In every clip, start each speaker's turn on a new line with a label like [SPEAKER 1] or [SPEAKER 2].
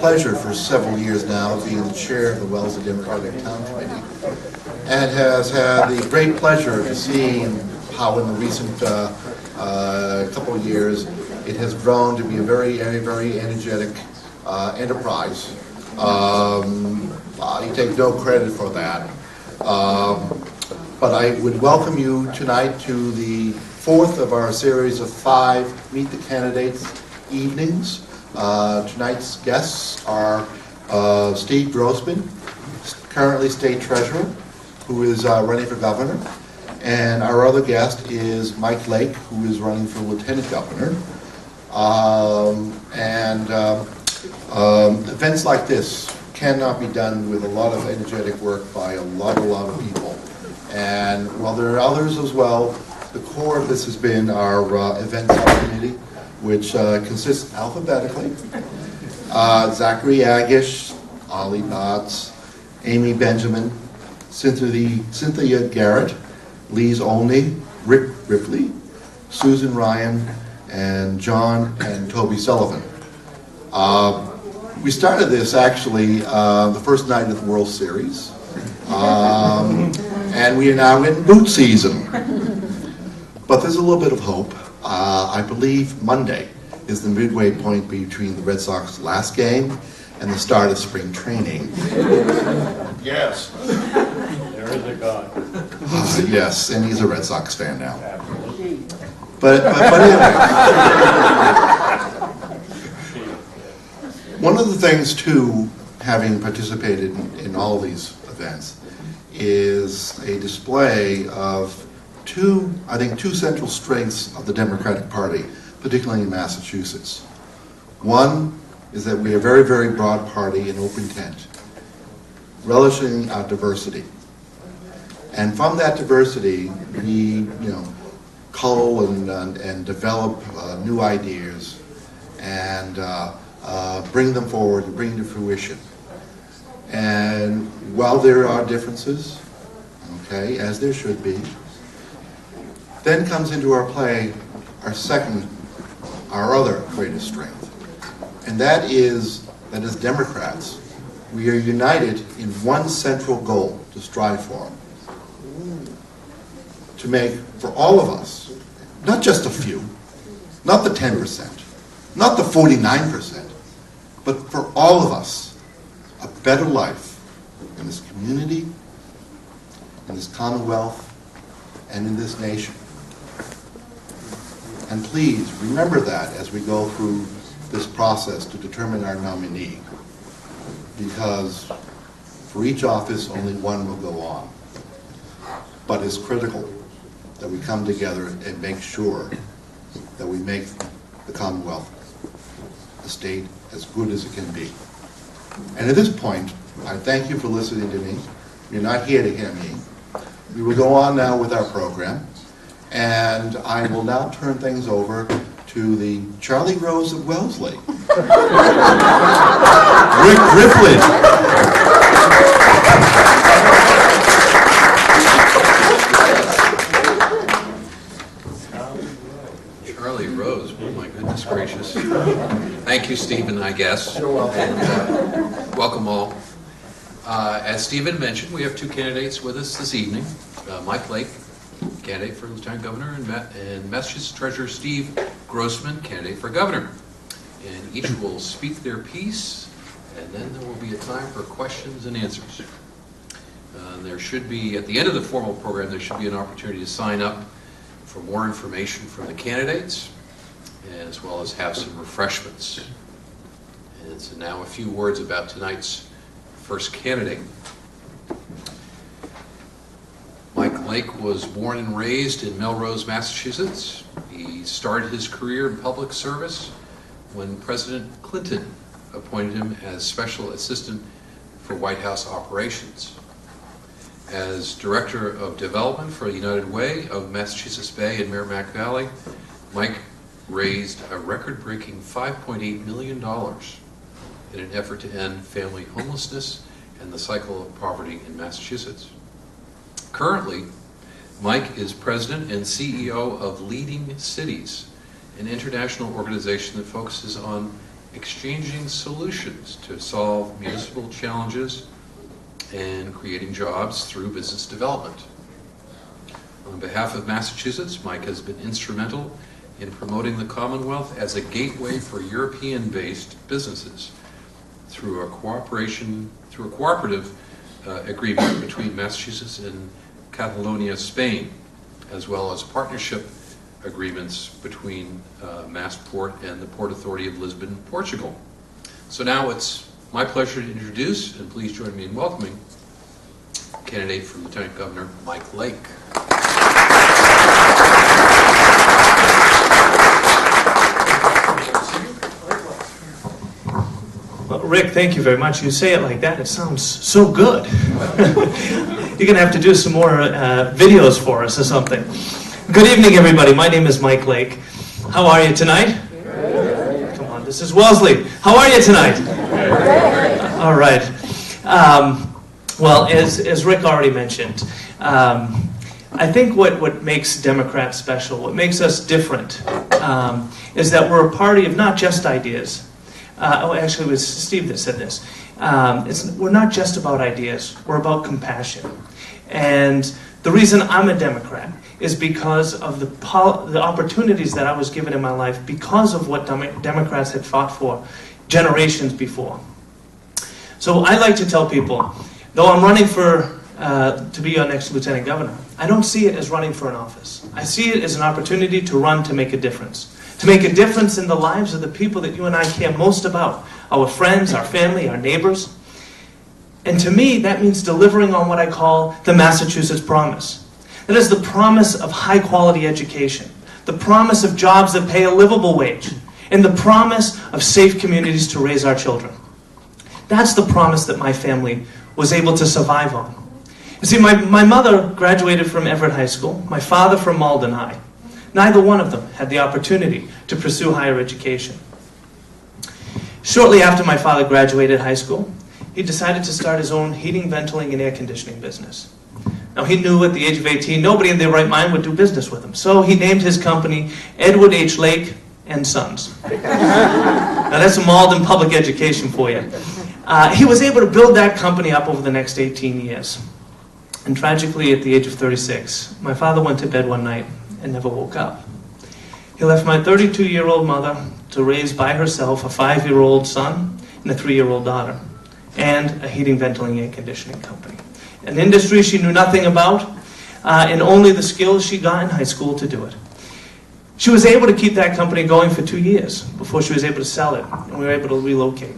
[SPEAKER 1] pleasure for several years now of being the chair of the Wellesley Democratic Town Committee, and has had the great pleasure of seeing how in the recent couple of years it has grown to be a very energetic enterprise. You take no credit for that. But I would welcome you tonight to the fourth of our series of 5 Meet the Candidates evenings. Tonight's guests are Steve Grossman, currently State Treasurer, who is running for Governor, and our other guest is Mike Lake, who is running for Lieutenant Governor. Events like this cannot be done with a lot of energetic work by a lot of people. And while there are others as well, the core of this has been our event subcommittee, which consists alphabetically. Zachary Agish, Ollie Botts, Amy Benjamin, Cynthia Garrett, Lise Olney, Rick Ripley, Susan Ryan, and John and Toby Sullivan. We started this actually the first night of the World Series, and we are now in boot season. But there's a little bit of hope. I believe Monday is the midway point between the Red Sox last game and the start of spring training.
[SPEAKER 2] Yes. There is a God.
[SPEAKER 1] Yes, and he's a Red Sox fan now. But anyway. One of the things, too, having participated in all of these events, is a display of two central strengths of the Democratic Party, particularly in Massachusetts. One is that we are a very broad party and open tent, relishing our diversity. And from that diversity, we cull and develop new ideas and bring them forward and bring to fruition. And while there are differences, okay, as there should be, then comes into our play our other greatest strength. And that is that as Democrats, we are united in one central goal to strive for. To make, for all of us, not just a few, not the 10%, not the 49%, but for all of us, a better life in this community, in this Commonwealth, and in this nation. And please remember that as we go through this process to determine our nominee, because for each office only one will go on. But it's critical that we come together and make sure that we make the Commonwealth, the state, as good as it can be. And at this point, I thank you for listening to me. You're not here to hear me. We will go on now with our program, and I will now turn things over to the Charlie Rose of Wellesley. Rick Ripley.
[SPEAKER 3] Charlie Rose, oh my goodness gracious. Thank you, Stephen, I guess.
[SPEAKER 1] You're welcome.
[SPEAKER 3] And, welcome all. As Stephen mentioned, we have 2 candidates with us this evening. Mike Lake, candidate for Lieutenant Governor, and Massachusetts Treasurer Steve Grossman, candidate for Governor. And each will speak their piece, and then there will be a time for questions and answers. There should be, at the end of the formal program, there should be an opportunity to sign up for more information from the candidates, as well as have some refreshments. And so now a few words about tonight's first candidate. Mike Lake was born and raised in Melrose, Massachusetts. He started his career in public service when President Clinton appointed him as Special Assistant for White House Operations. As Director of Development for United Way of Massachusetts Bay and Merrimack Valley, Mike raised a record-breaking $5.8 million in an effort to end family homelessness and the cycle of poverty in Massachusetts. Currently, Mike is President and CEO of Leading Cities, an international organization that focuses on exchanging solutions to solve municipal challenges and creating jobs through business development. On behalf of Massachusetts, Mike has been instrumental in promoting the Commonwealth as a gateway for European-based businesses through a cooperative agreement between Massachusetts and Catalonia, Spain, as well as partnership agreements between Massport and the Port Authority of Lisbon, Portugal. So now it's my pleasure to introduce, and please join me in welcoming, candidate for Lieutenant Governor Mike Lake.
[SPEAKER 4] Well, Rick, thank you very much. You say it like that, it sounds so good. You're going to have to do some more videos for us or something. Good evening, everybody. My name is Mike Lake. How are you tonight? Good. Come on, this is Wellesley. How are you tonight? Good. All right. Well, as Rick already mentioned, I think what makes Democrats special, what makes us different, is that we're a party of not just ideas. Actually, it was Steve that said this. We're not just about ideas, we're about compassion. And the reason I'm a Democrat is because of the opportunities that I was given in my life because of what Democrats had fought for generations before. So I like to tell people, though I'm running to be your next Lieutenant Governor, I don't see it as running for an office. I see it as an opportunity to run to make a difference. To make a difference in the lives of the people that you and I care most about, our friends, our family, our neighbors. And to me, that means delivering on what I call the Massachusetts promise. That is the promise of high-quality education, the promise of jobs that pay a livable wage, and the promise of safe communities to raise our children. That's the promise that my family was able to survive on. You see, my mother graduated from Everett High School, my father from Malden High. Neither one of them had the opportunity to pursue higher education. Shortly after my father graduated high school, he decided to start his own heating, ventilating, and air conditioning business. Now, he knew at the age of 18, nobody in their right mind would do business with him. So he named his company Edward H. Lake and Sons. Now, that's a Malden public education for you. He was able to build that company up over the next 18 years. And tragically, at the age of 36, my father went to bed one night and never woke up. He left my 32-year-old mother to raise by herself a 5-year-old son and a 3-year-old daughter, and a heating, ventilating, air conditioning company. An industry she knew nothing about, and only the skills she got in high school to do it. She was able to keep that company going for 2 years before she was able to sell it, and we were able to relocate.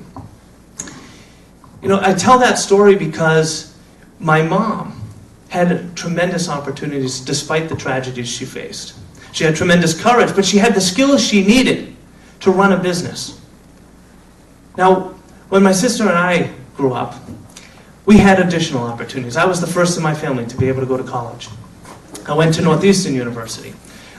[SPEAKER 4] You know, I tell that story because my mom had tremendous opportunities despite the tragedies she faced. She had tremendous courage, but she had the skills she needed to run a business. Now, when my sister and I grew up, we had additional opportunities. I was the first in my family to be able to go to college. I went to Northeastern University.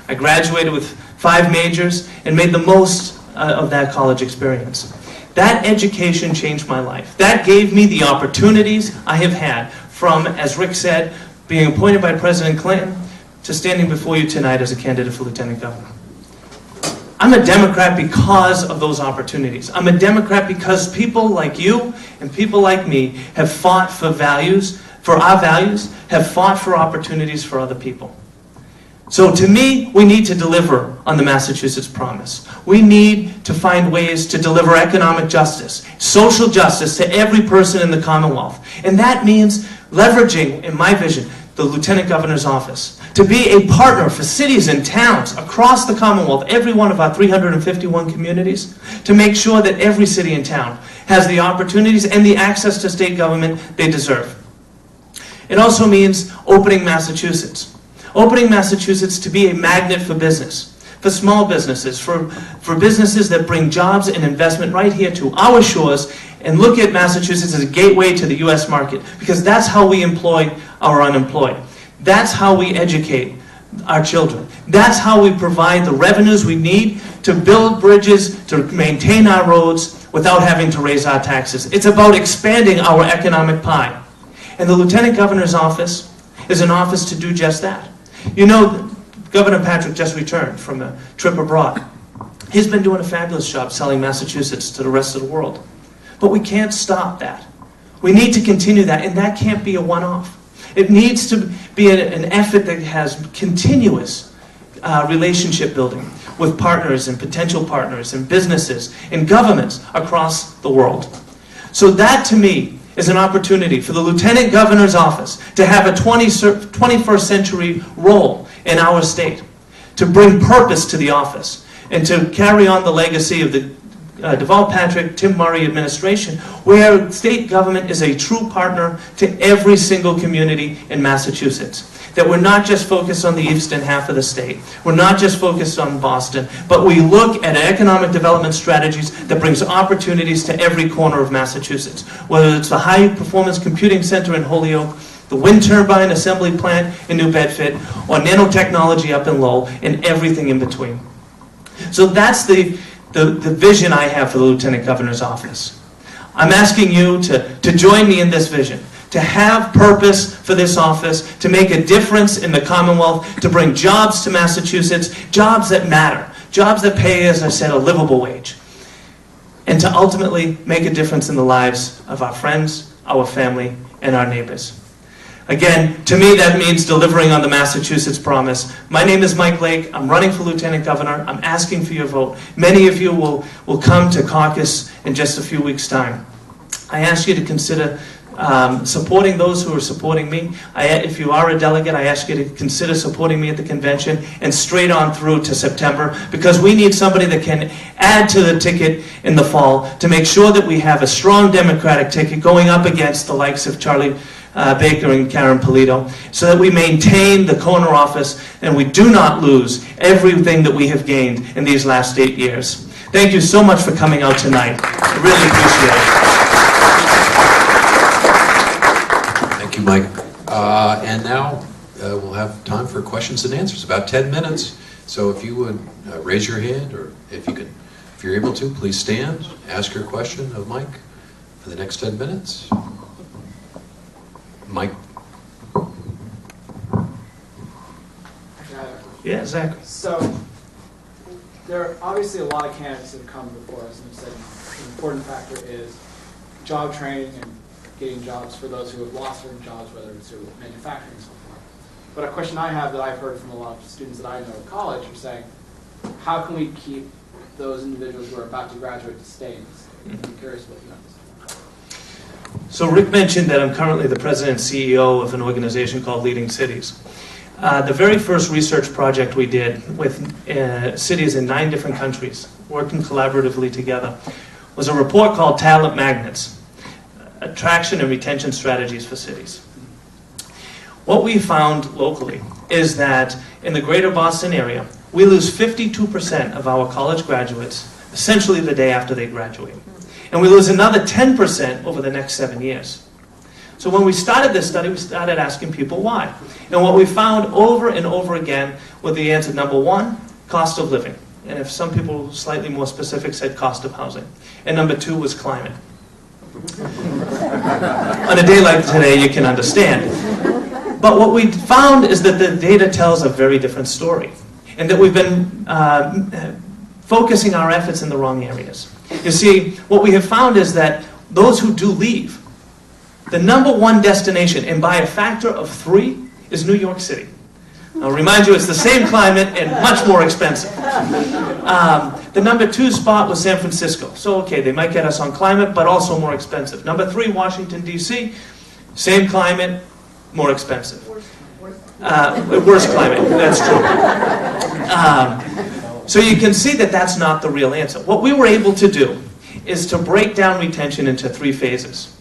[SPEAKER 4] I graduated with 5 majors and made the most of that college experience. That education changed my life. That gave me the opportunities I have had from, as Rick said, being appointed by President Clinton to standing before you tonight as a candidate for Lieutenant Governor. I'm a Democrat because of those opportunities. I'm a Democrat because people like you and people like me have fought for values, for our values, have fought for opportunities for other people. So to me, we need to deliver on the Massachusetts promise. We need to find ways to deliver economic justice, social justice to every person in the Commonwealth. And that means leveraging, in my vision, the Lieutenant Governor's office to be a partner for cities and towns across the Commonwealth, every one of our 351 communities, to make sure that every city and town has the opportunities and the access to state government they deserve. It also means opening Massachusetts. Opening Massachusetts to be a magnet for business, for small businesses, for businesses that bring jobs and investment right here to our shores, and look at Massachusetts as a gateway to the U.S. market, because that's how we employ our unemployed. That's how we educate our children. That's how we provide the revenues we need to build bridges, to maintain our roads without having to raise our taxes. It's about expanding our economic pie. And the Lieutenant Governor's office is an office to do just that. You know, Governor Patrick just returned from a trip abroad. He's been doing a fabulous job selling Massachusetts to the rest of the world. But we can't stop that. We need to continue that, and that can't be a one-off. It needs to be an effort that has continuous relationship building with partners and potential partners and businesses and governments across the world. So that, to me, is an opportunity for the Lieutenant Governor's office to have a 21st century role in our state, to bring purpose to the office, and to carry on the legacy of the Deval Patrick, Tim Murray administration, where state government is a true partner to every single community in Massachusetts. That we're not just focused on the eastern half of the state. We're not just focused on Boston, but we look at economic development strategies that brings opportunities to every corner of Massachusetts. Whether it's the High Performance Computing Center in Holyoke, the wind turbine assembly plant in New Bedford, or nanotechnology up in Lowell, and everything in between. So that's the vision I have for the Lieutenant Governor's office. I'm asking you to join me in this vision, to have purpose for this office, to make a difference in the Commonwealth, to bring jobs to Massachusetts, jobs that matter, jobs that pay, as I said, a livable wage, and to ultimately make a difference in the lives of our friends, our family, and our neighbors. Again, to me that means delivering on the Massachusetts promise. My name is Mike Lake. I'm running for Lieutenant Governor. I'm asking for your vote. Many of you will come to caucus in just a few weeks' time. I ask you to consider supporting those who are supporting me. If you are a delegate, I ask you to consider supporting me at the convention and straight on through to September, because we need somebody that can add to the ticket in the fall to make sure that we have a strong Democratic ticket going up against the likes of Charlie Baker and Karen Polito, so that we maintain the corner office and we do not lose everything that we have gained in these last 8 years. Thank you so much for coming out tonight. I really appreciate it.
[SPEAKER 3] Thank you, Mike. And now we'll have time for questions and answers, about 10 minutes. So if you would raise your hand, or if you're able to, please stand, ask your question of Mike for the next 10 minutes. Mike?
[SPEAKER 4] Yeah, exactly.
[SPEAKER 5] So, there are obviously a lot of candidates that have come before us and have said an important factor is job training and getting jobs for those who have lost their jobs, whether it's through manufacturing and so forth. But a question I have that I've heard from a lot of students that I know at college are saying, how can we keep those individuals who are about to graduate to stay in the state? I'm curious what you have to say.
[SPEAKER 4] So Rick mentioned that I'm currently the president and CEO of an organization called Leading Cities. The very first research project we did with cities in 9 different countries, working collaboratively together, was a report called Talent Magnets, Attraction and Retention Strategies for Cities. What we found locally is that in the greater Boston area, we lose 52% of our college graduates essentially the day after they graduate. And we lose another 10% over the next 7 years. So when we started this study, we started asking people why. And what we found over and over again was the answer, number 1, cost of living. And if some people slightly more specific said cost of housing. And number 2 was climate. On a day like today, you can understand. But what we found is that the data tells a very different story. And that we've been focusing our efforts in the wrong areas. You see, what we have found is that those who do leave, the number 1 destination, and by a factor of 3, is New York City. I'll remind you, it's the same climate and much more expensive. The number 2 spot was San Francisco. So, okay, they might get us on climate, but also more expensive. Number 3, Washington, D.C., same climate, more expensive. Worse climate, that's true. So you can see that that's not the real answer. What we were able to do is to break down retention into 3 phases.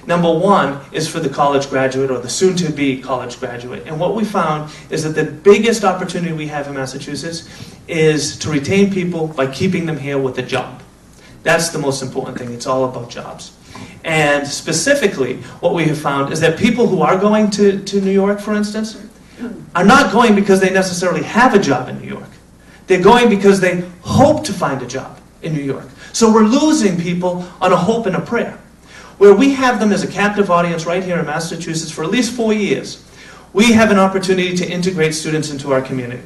[SPEAKER 4] Number 1 is for the college graduate or the soon-to-be college graduate. And what we found is that the biggest opportunity we have in Massachusetts is to retain people by keeping them here with a job. That's the most important thing. It's all about jobs. And specifically, what we have found is that people who are going to New York, for instance, are not going because they necessarily have a job in New York. They're going because they hope to find a job in New York. So we're losing people on a hope and a prayer. Where we have them as a captive audience right here in Massachusetts for at least 4 years, we have an opportunity to integrate students into our community.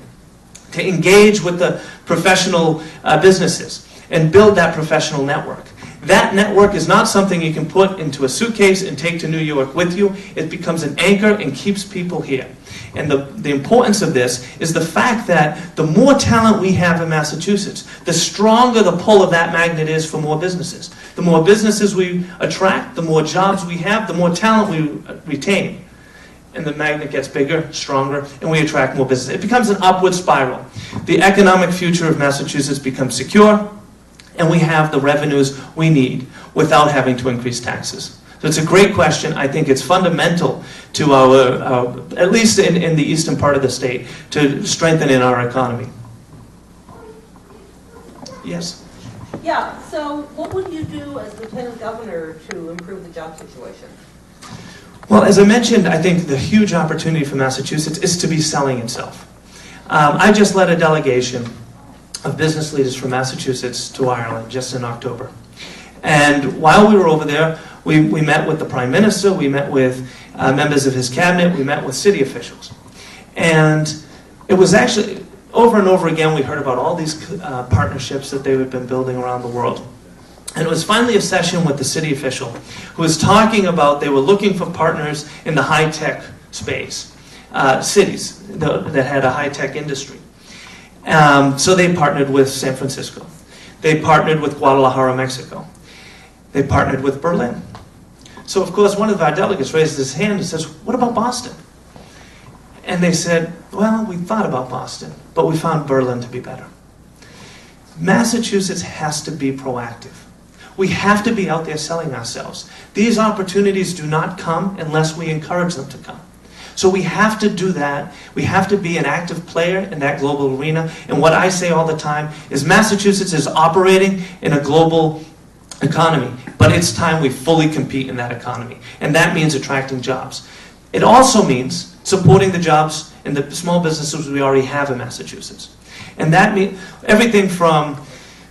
[SPEAKER 4] to engage with the professional businesses and build that professional network. That network is not something you can put into a suitcase and take to New York with you. It becomes an anchor and keeps people here. And the importance of this is the fact that the more talent we have in Massachusetts, the stronger the pull of that magnet is for more businesses. The more businesses we attract, the more jobs we have, the more talent we retain. And the magnet gets bigger, stronger, and we attract more business. It becomes an upward spiral. The economic future of Massachusetts becomes secure, and we have the revenues we need without having to increase taxes. So it's a great question. I think it's fundamental to our at least in the eastern part of the state, to strengthening our economy. Yes?
[SPEAKER 6] Yeah, so what would you do as Lieutenant Governor to improve the job situation?
[SPEAKER 4] Well, as I mentioned, I think the huge opportunity for Massachusetts is to be selling itself. I just led a delegation of business leaders from Massachusetts to Ireland just in October. And while we were over there, we met with the Prime Minister, we met with members of his cabinet, we met with city officials. And it was actually, over and over again, we heard about all these partnerships that they had been building around the world. And it was finally a session with the city official who was talking about they were looking for partners in the high-tech space, cities that had a high-tech industry. So they partnered with San Francisco. They partnered with Guadalajara, Mexico. They partnered with Berlin. So of course one of our delegates raised his hand and says, what about Boston? And they said, well, we thought about Boston, but we found Berlin to be better. Massachusetts has to be proactive. We have to be out there selling ourselves. These opportunities do not come unless we encourage them to come. So we have to do that. We have to be an active player in that global arena. And what I say all the time is Massachusetts is operating in a global economy, but it's time we fully compete in that economy. And that means attracting jobs. It also means supporting the jobs and the small businesses we already have in Massachusetts. And that means everything from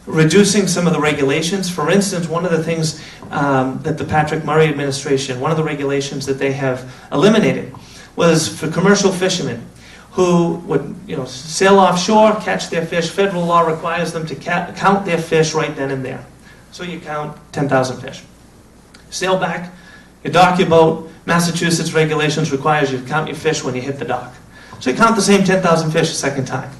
[SPEAKER 4] reducing some of the regulations. For instance, one of the things that the Patrick Murray administration, one of the regulations that they have eliminated was for commercial fishermen who would sail offshore, catch their fish. Federal law requires them to count their fish right then and there. So you count 10,000 fish. Sail back, you dock your boat. Massachusetts regulations requires you to count your fish when you hit the dock. So you count the same 10,000 fish a second time.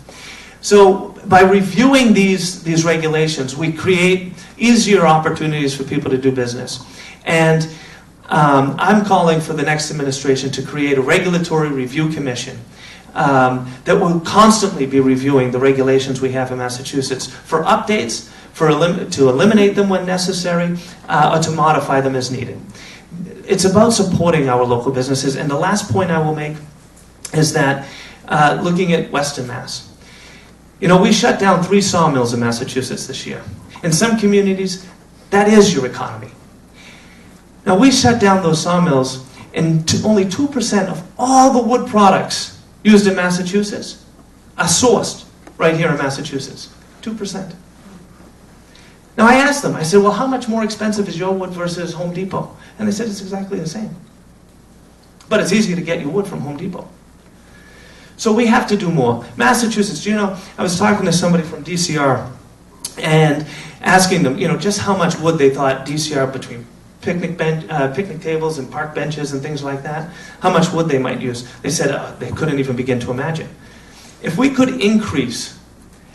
[SPEAKER 4] So by reviewing these regulations, we create easier opportunities for people to do business. And I'm calling for the next administration to create a regulatory review commission that will constantly be reviewing the regulations we have in Massachusetts for updates, to eliminate them when necessary, or to modify them as needed. It's about supporting our local businesses. And the last point I will make is that looking at Western Mass. We shut down 3 sawmills in Massachusetts this year. In some communities, that is your economy. Now, we shut down those sawmills, and only 2% of all the wood products used in Massachusetts are sourced right here in Massachusetts. 2%. Now, I asked them, I said, well, how much more expensive is your wood versus Home Depot? And they said it's exactly the same. But it's easier to get your wood from Home Depot. So we have to do more. Massachusetts, I was talking to somebody from DCR and asking them, just how much wood they thought DCR, between picnic tables and park benches and things like that, how much wood they might use. They said they couldn't even begin to imagine. If we could increase,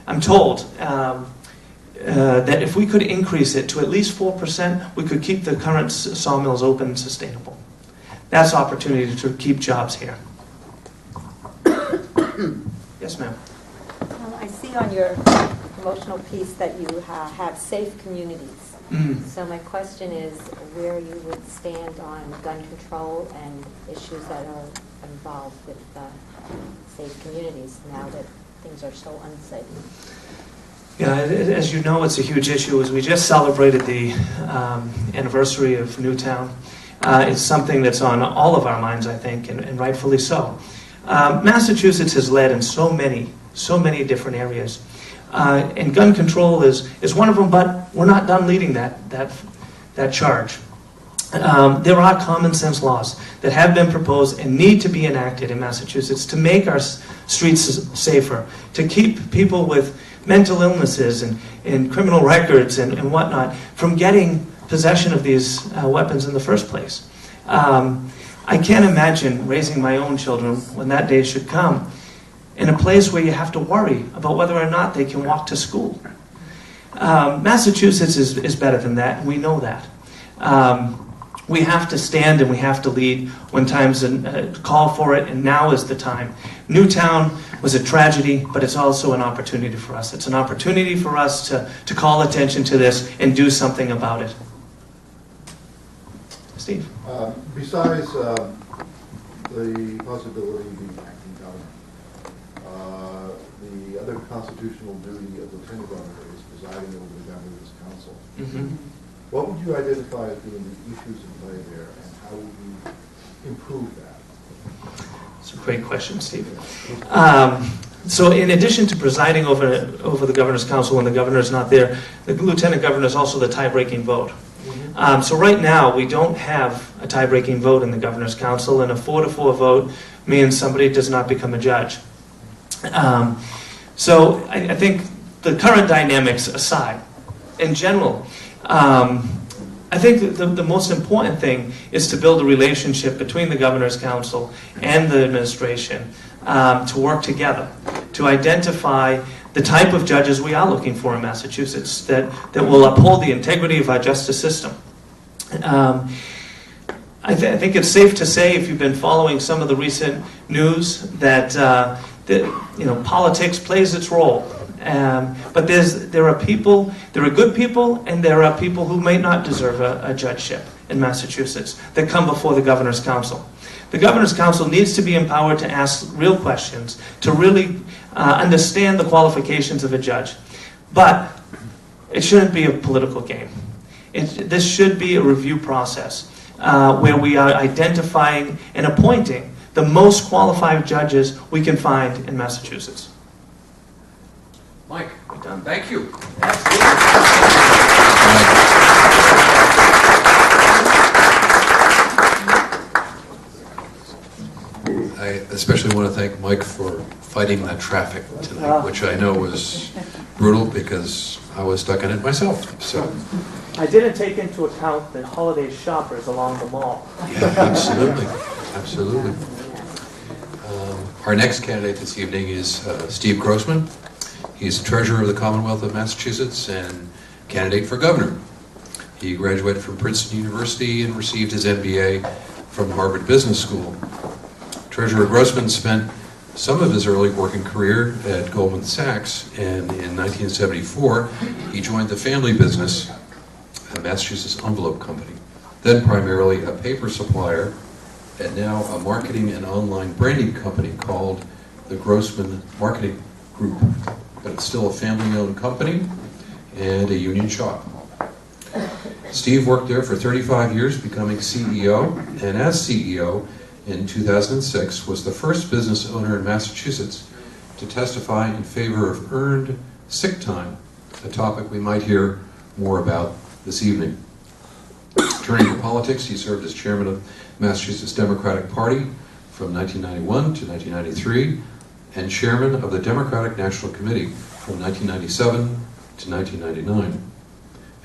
[SPEAKER 4] I'm told, that if we could increase it to at least 4%, we could keep the current sawmills open and sustainable. That's opportunity to keep jobs here. Yes, ma'am.
[SPEAKER 7] I see on your promotional piece that you have safe communities. So my question is where you would stand on gun control and issues that are involved with safe communities now that things are so unsafe.
[SPEAKER 4] Yeah, as you know, it's a huge issue. As we just celebrated the anniversary of Newtown, it's something that's on all of our minds, I think, and rightfully so. Massachusetts has led in so many different areas. And gun control is one of them, but we're not done leading that charge. There are common sense laws that have been proposed and need to be enacted in Massachusetts to make our streets safer, to keep people with mental illnesses and criminal records and whatnot from getting possession of these weapons in the first place. I can't imagine raising my own children when that day should come in a place where you have to worry about whether or not they can walk to school. Massachusetts is better than that, and we know that. We have to stand and we have to lead when times call for it, and now is the time. Newtown was a tragedy, but it's also an opportunity for us. It's an opportunity for us to call attention to this and do something about it. Steve?
[SPEAKER 1] Besides the possibility of being acting governor, the other constitutional duty of lieutenant governor is presiding over the governor's council.
[SPEAKER 4] Mm-hmm.
[SPEAKER 1] What would you identify as being the issues in play there, and how would you improve that?
[SPEAKER 4] That's a great question, Steve. So in addition to presiding over the governor's council when the governor is not there, the lieutenant governor is also the tie-breaking vote. So right now, we don't have a tie-breaking vote in the governor's council, and a 4-4 vote means somebody does not become a judge. So I think the current dynamics aside, in general, I think the most important thing is to build a relationship between the governor's council and the administration to work together, to identify the type of judges we are looking for in Massachusetts that will uphold the integrity of our justice system. I think it's safe to say, if you've been following some of the recent news, that politics plays its role. But there are good people, and there are people who may not deserve a judgeship in Massachusetts that come before the Governor's Council. The Governor's Council needs to be empowered to ask real questions, to really understand the qualifications of a judge. But it shouldn't be a political game. This should be a review process where we are identifying and appointing the most qualified judges we can find in Massachusetts.
[SPEAKER 3] Mike, thank you. I especially want to thank Mike for fighting that traffic tonight, which I know was brutal because I was stuck in it myself. So
[SPEAKER 4] I didn't take into account the holiday shoppers along the mall.
[SPEAKER 3] yeah, absolutely, absolutely. Our next candidate this evening is Steve Grossman. He's the treasurer of the Commonwealth of Massachusetts and candidate for governor. He graduated from Princeton University and received his MBA from Harvard Business School. Treasurer Grossman spent some of his early working career at Goldman Sachs, and in 1974 he joined the family business, Massachusetts Envelope Company, then primarily a paper supplier, and now a marketing and online branding company called the Grossman Marketing Group. But it's still a family-owned company and a union shop. Steve worked there for 35 years, becoming CEO, and as CEO in 2006 was the first business owner in Massachusetts to testify in favor of earned sick time, a topic we might hear more about this evening. Turning to politics, he served as chairman of Massachusetts Democratic Party from 1991 to 1993, and chairman of the Democratic National Committee from 1997 to 1999.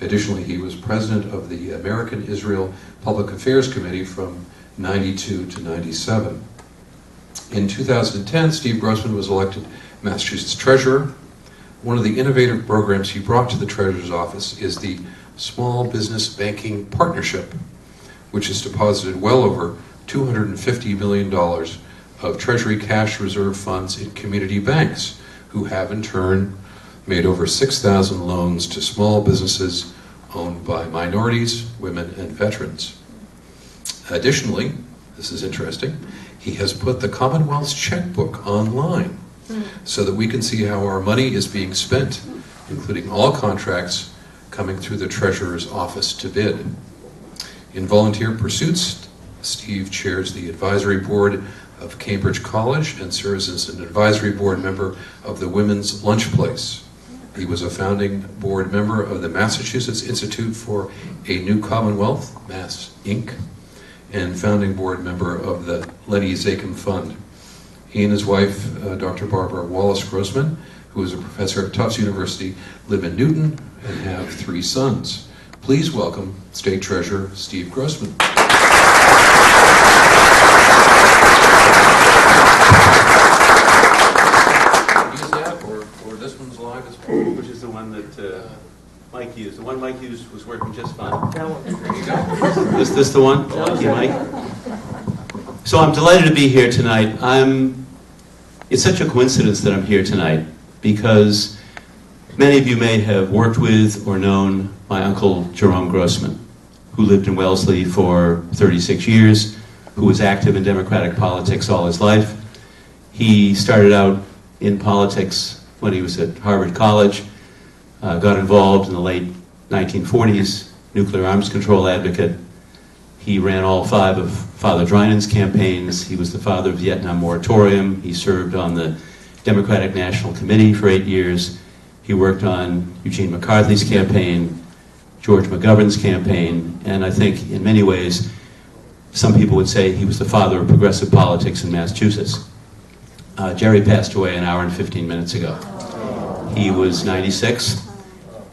[SPEAKER 3] Additionally, he was president of the American-Israel Public Affairs Committee from 92 to 97. In 2010, Steve Grossman was elected Massachusetts Treasurer. One of the innovative programs he brought to the Treasurer's office is the Small Business Banking Partnership, which has deposited well over $250 million of Treasury cash reserve funds in community banks, who have in turn made over 6,000 loans to small businesses owned by minorities, women, and veterans. Additionally, this is interesting, he has put the Commonwealth's checkbook online so that we can see how our money is being spent, including all contracts coming through the Treasurer's office to bid. In volunteer pursuits, Steve chairs the advisory board of Cambridge College and serves as an advisory board member of the Women's Lunch Place. He was a founding board member of the Massachusetts Institute for a New Commonwealth, Mass Inc., and founding board member of the Lenny Zakim Fund. He and his wife, Dr. Barbara Wallace Grossman, who is a professor at Tufts University, live in Newton and have 3 sons. Please welcome State Treasurer Steve Grossman.
[SPEAKER 2] Use that, or this one's live as well.
[SPEAKER 8] Which is the one that Mike used. The one Mike used was working just fine.
[SPEAKER 4] That one.
[SPEAKER 3] There you go.
[SPEAKER 8] Is this the one? Lucky Mike. So I'm delighted to be here tonight. It's such a coincidence that I'm here tonight because many of you may have worked with or known my uncle Jerome Grossman, who lived in Wellesley for 36 years, who was active in Democratic politics all his life. He started out in politics when he was at Harvard College, got involved in the late 1940s, nuclear arms control advocate. He ran all 5 of Father Drynen's campaigns. He was the father of the Vietnam moratorium. He served on the Democratic National Committee for 8 years. He worked on Eugene McCarthy's campaign, George McGovern's campaign, and I think in many ways, some people would say he was the father of progressive politics in Massachusetts. Jerry passed away an hour and 15 minutes ago. He was 96.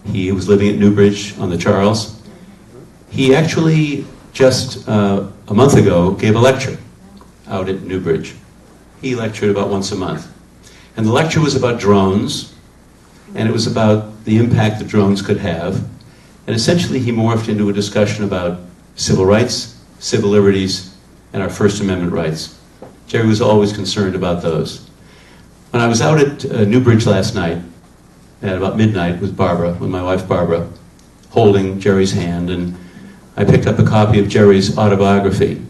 [SPEAKER 8] He was living at Newbridge on the Charles. He actually, just a month ago, gave a lecture out at Newbridge. He lectured about once a month. And the lecture was about drones, and it was about the impact that drones could have. And essentially he morphed into a discussion about civil rights, civil liberties, and our First Amendment rights. Jerry was always concerned about those. When I was out at Newbridge last night, at about midnight with Barbara, with my wife Barbara, holding Jerry's hand, and I picked up a copy of Jerry's autobiography,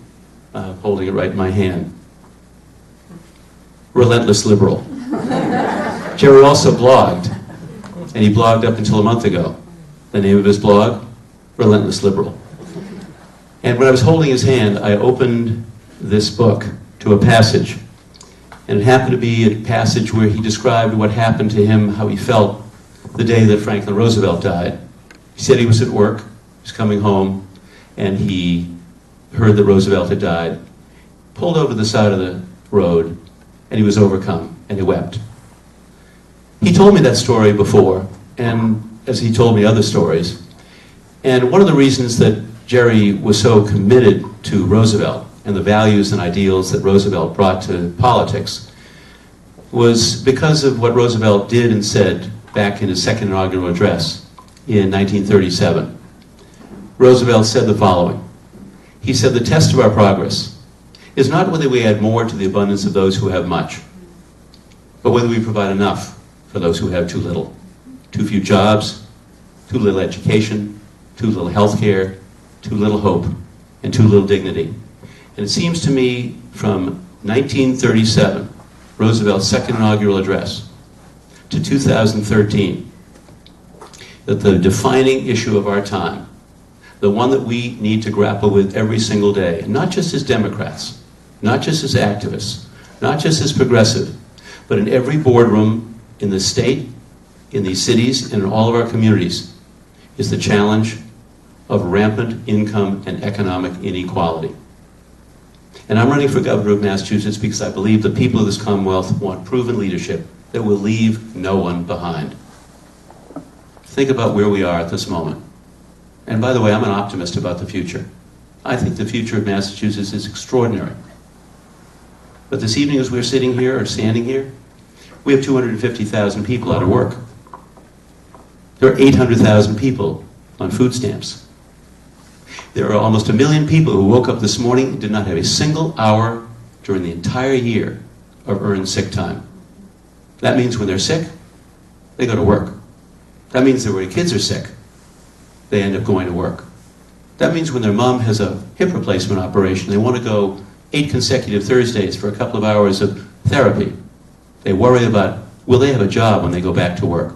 [SPEAKER 8] holding it right in my hand. Relentless Liberal. Jerry also blogged, and he blogged up until a month ago. The name of his blog, Relentless Liberal. And when I was holding his hand, I opened this book to a passage. And it happened to be a passage where he described what happened to him, how he felt the day that Franklin Roosevelt died. He said he was at work, he was coming home, and he heard that Roosevelt had died, pulled over to the side of the road, and he was overcome, and he wept. He told me that story before, and as he told me other stories. And one of the reasons that Jerry was so committed to Roosevelt and the values and ideals that Roosevelt brought to politics was because of what Roosevelt did and said back in his second inaugural address in 1937. Roosevelt said the following. He said, "The test of our progress is not whether we add more to the abundance of those who have much, but whether we provide enough for those who have too little. Too few jobs, too little education, too little health care, too little hope, and too little dignity." And it seems to me from 1937, Roosevelt's second inaugural address, to 2013, that the defining issue of our time, the one that we need to grapple with every single day, and not just as Democrats, not just as activists, not just as progressive, but in every boardroom in the state, in these cities, and in all of our communities, is the challenge of rampant income and economic inequality. And I'm running for governor of Massachusetts because I believe the people of this Commonwealth want proven leadership that will leave no one behind. Think about where we are at this moment. And by the way, I'm an optimist about the future. I think the future of Massachusetts is extraordinary. But this evening as we're sitting here or standing here, we have 250,000 people out of work. There are 800,000 people on food stamps. There are almost 1 million people who woke up this morning and did not have a single hour during the entire year of earned sick time. That means when they're sick, they go to work. That means that when their kids are sick, they end up going to work. That means when their mom has a hip replacement operation, they want to go 8 consecutive Thursdays for a couple of hours of therapy. They worry about, will they have a job when they go back to work?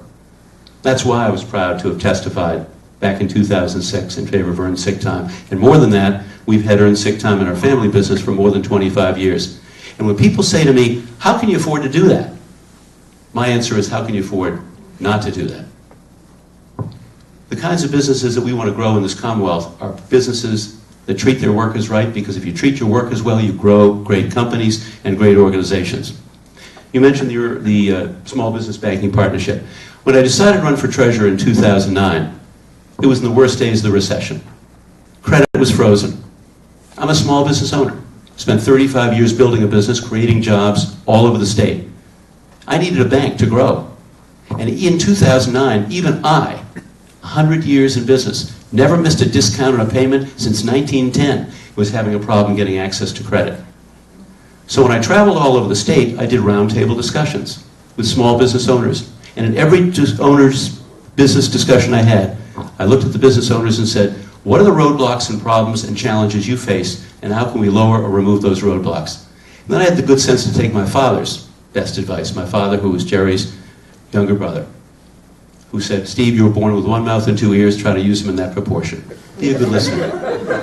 [SPEAKER 8] That's why I was proud to have testified back in 2006 in favor of earned sick time. And more than that, we've had earned sick time in our family business for more than 25 years. And when people say to me, how can you afford to do that? My answer is, how can you afford not to do that. The kinds of businesses that we want to grow in this Commonwealth are businesses that treat their workers right, because if you treat your workers well, you grow great companies and great organizations. You mentioned the Small Business Banking Partnership. When I decided to run for treasurer in 2009, it was in the worst days of the recession. Credit was frozen. I'm a small business owner. Spent 35 years building a business, creating jobs all over the state. I needed a bank to grow. And in 2009, even I, 100 years in business, never missed a discount on a payment since 1910, was having a problem getting access to credit. So when I traveled all over the state, I did roundtable discussions with small business owners. And in every owner's business discussion I had, I looked at the business owners and said, what are the roadblocks and problems and challenges you face, and how can we lower or remove those roadblocks? And then I had the good sense to take my father's best advice, my father, who was Jerry's younger brother, who said, Steve, you were born with one mouth and two ears, try to use them in that proportion. Be a good listener.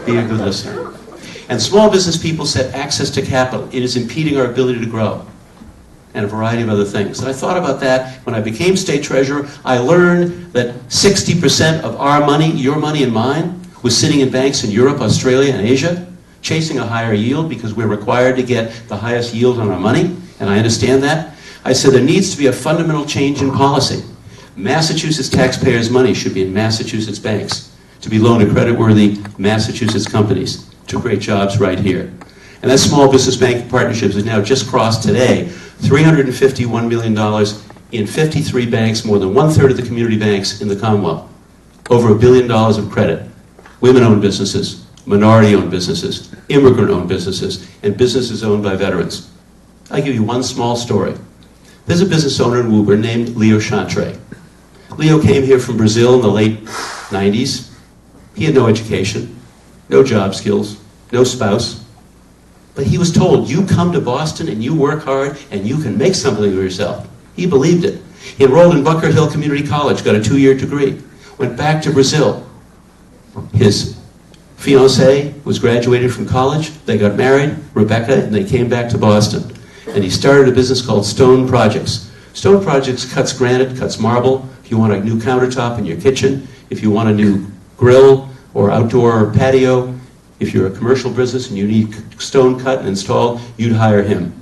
[SPEAKER 8] Be a good listener. And small business people said access to capital. It is impeding our ability to grow. And a variety of other things. And I thought about that when I became state treasurer. I learned that 60% of our money, your money and mine, was sitting in banks in Europe, Australia, and Asia, chasing a higher yield because we're required to get the highest yield on our money, and I understand that. I said there needs to be a fundamental change in policy. Massachusetts taxpayers' money should be in Massachusetts banks to be loaned to creditworthy Massachusetts companies to create jobs right here. And that Small Business Banking Partnerships has now just crossed today $351 million in 53 banks, more than one-third of the community banks in the Commonwealth. Over $1 billion of credit. Women-owned businesses, minority-owned businesses, immigrant-owned businesses, and businesses owned by veterans. I'll give you one small story. There's a business owner in Woburn named Leo Chantre. Leo came here from Brazil in the late 90s. He had no education, no job skills, no spouse. But he was told, you come to Boston and you work hard and you can make something of yourself. He believed it. He enrolled in Bunker Hill Community College, got a 2-year degree, went back to Brazil. His fiancée was graduated from college. They got married, Rebecca, and they came back to Boston. And he started a business called Stone Projects. Stone Projects cuts granite, cuts marble. If you want a new countertop in your kitchen, if you want a new grill or outdoor patio, if you're a commercial business and you need stone cut and installed, you'd hire him.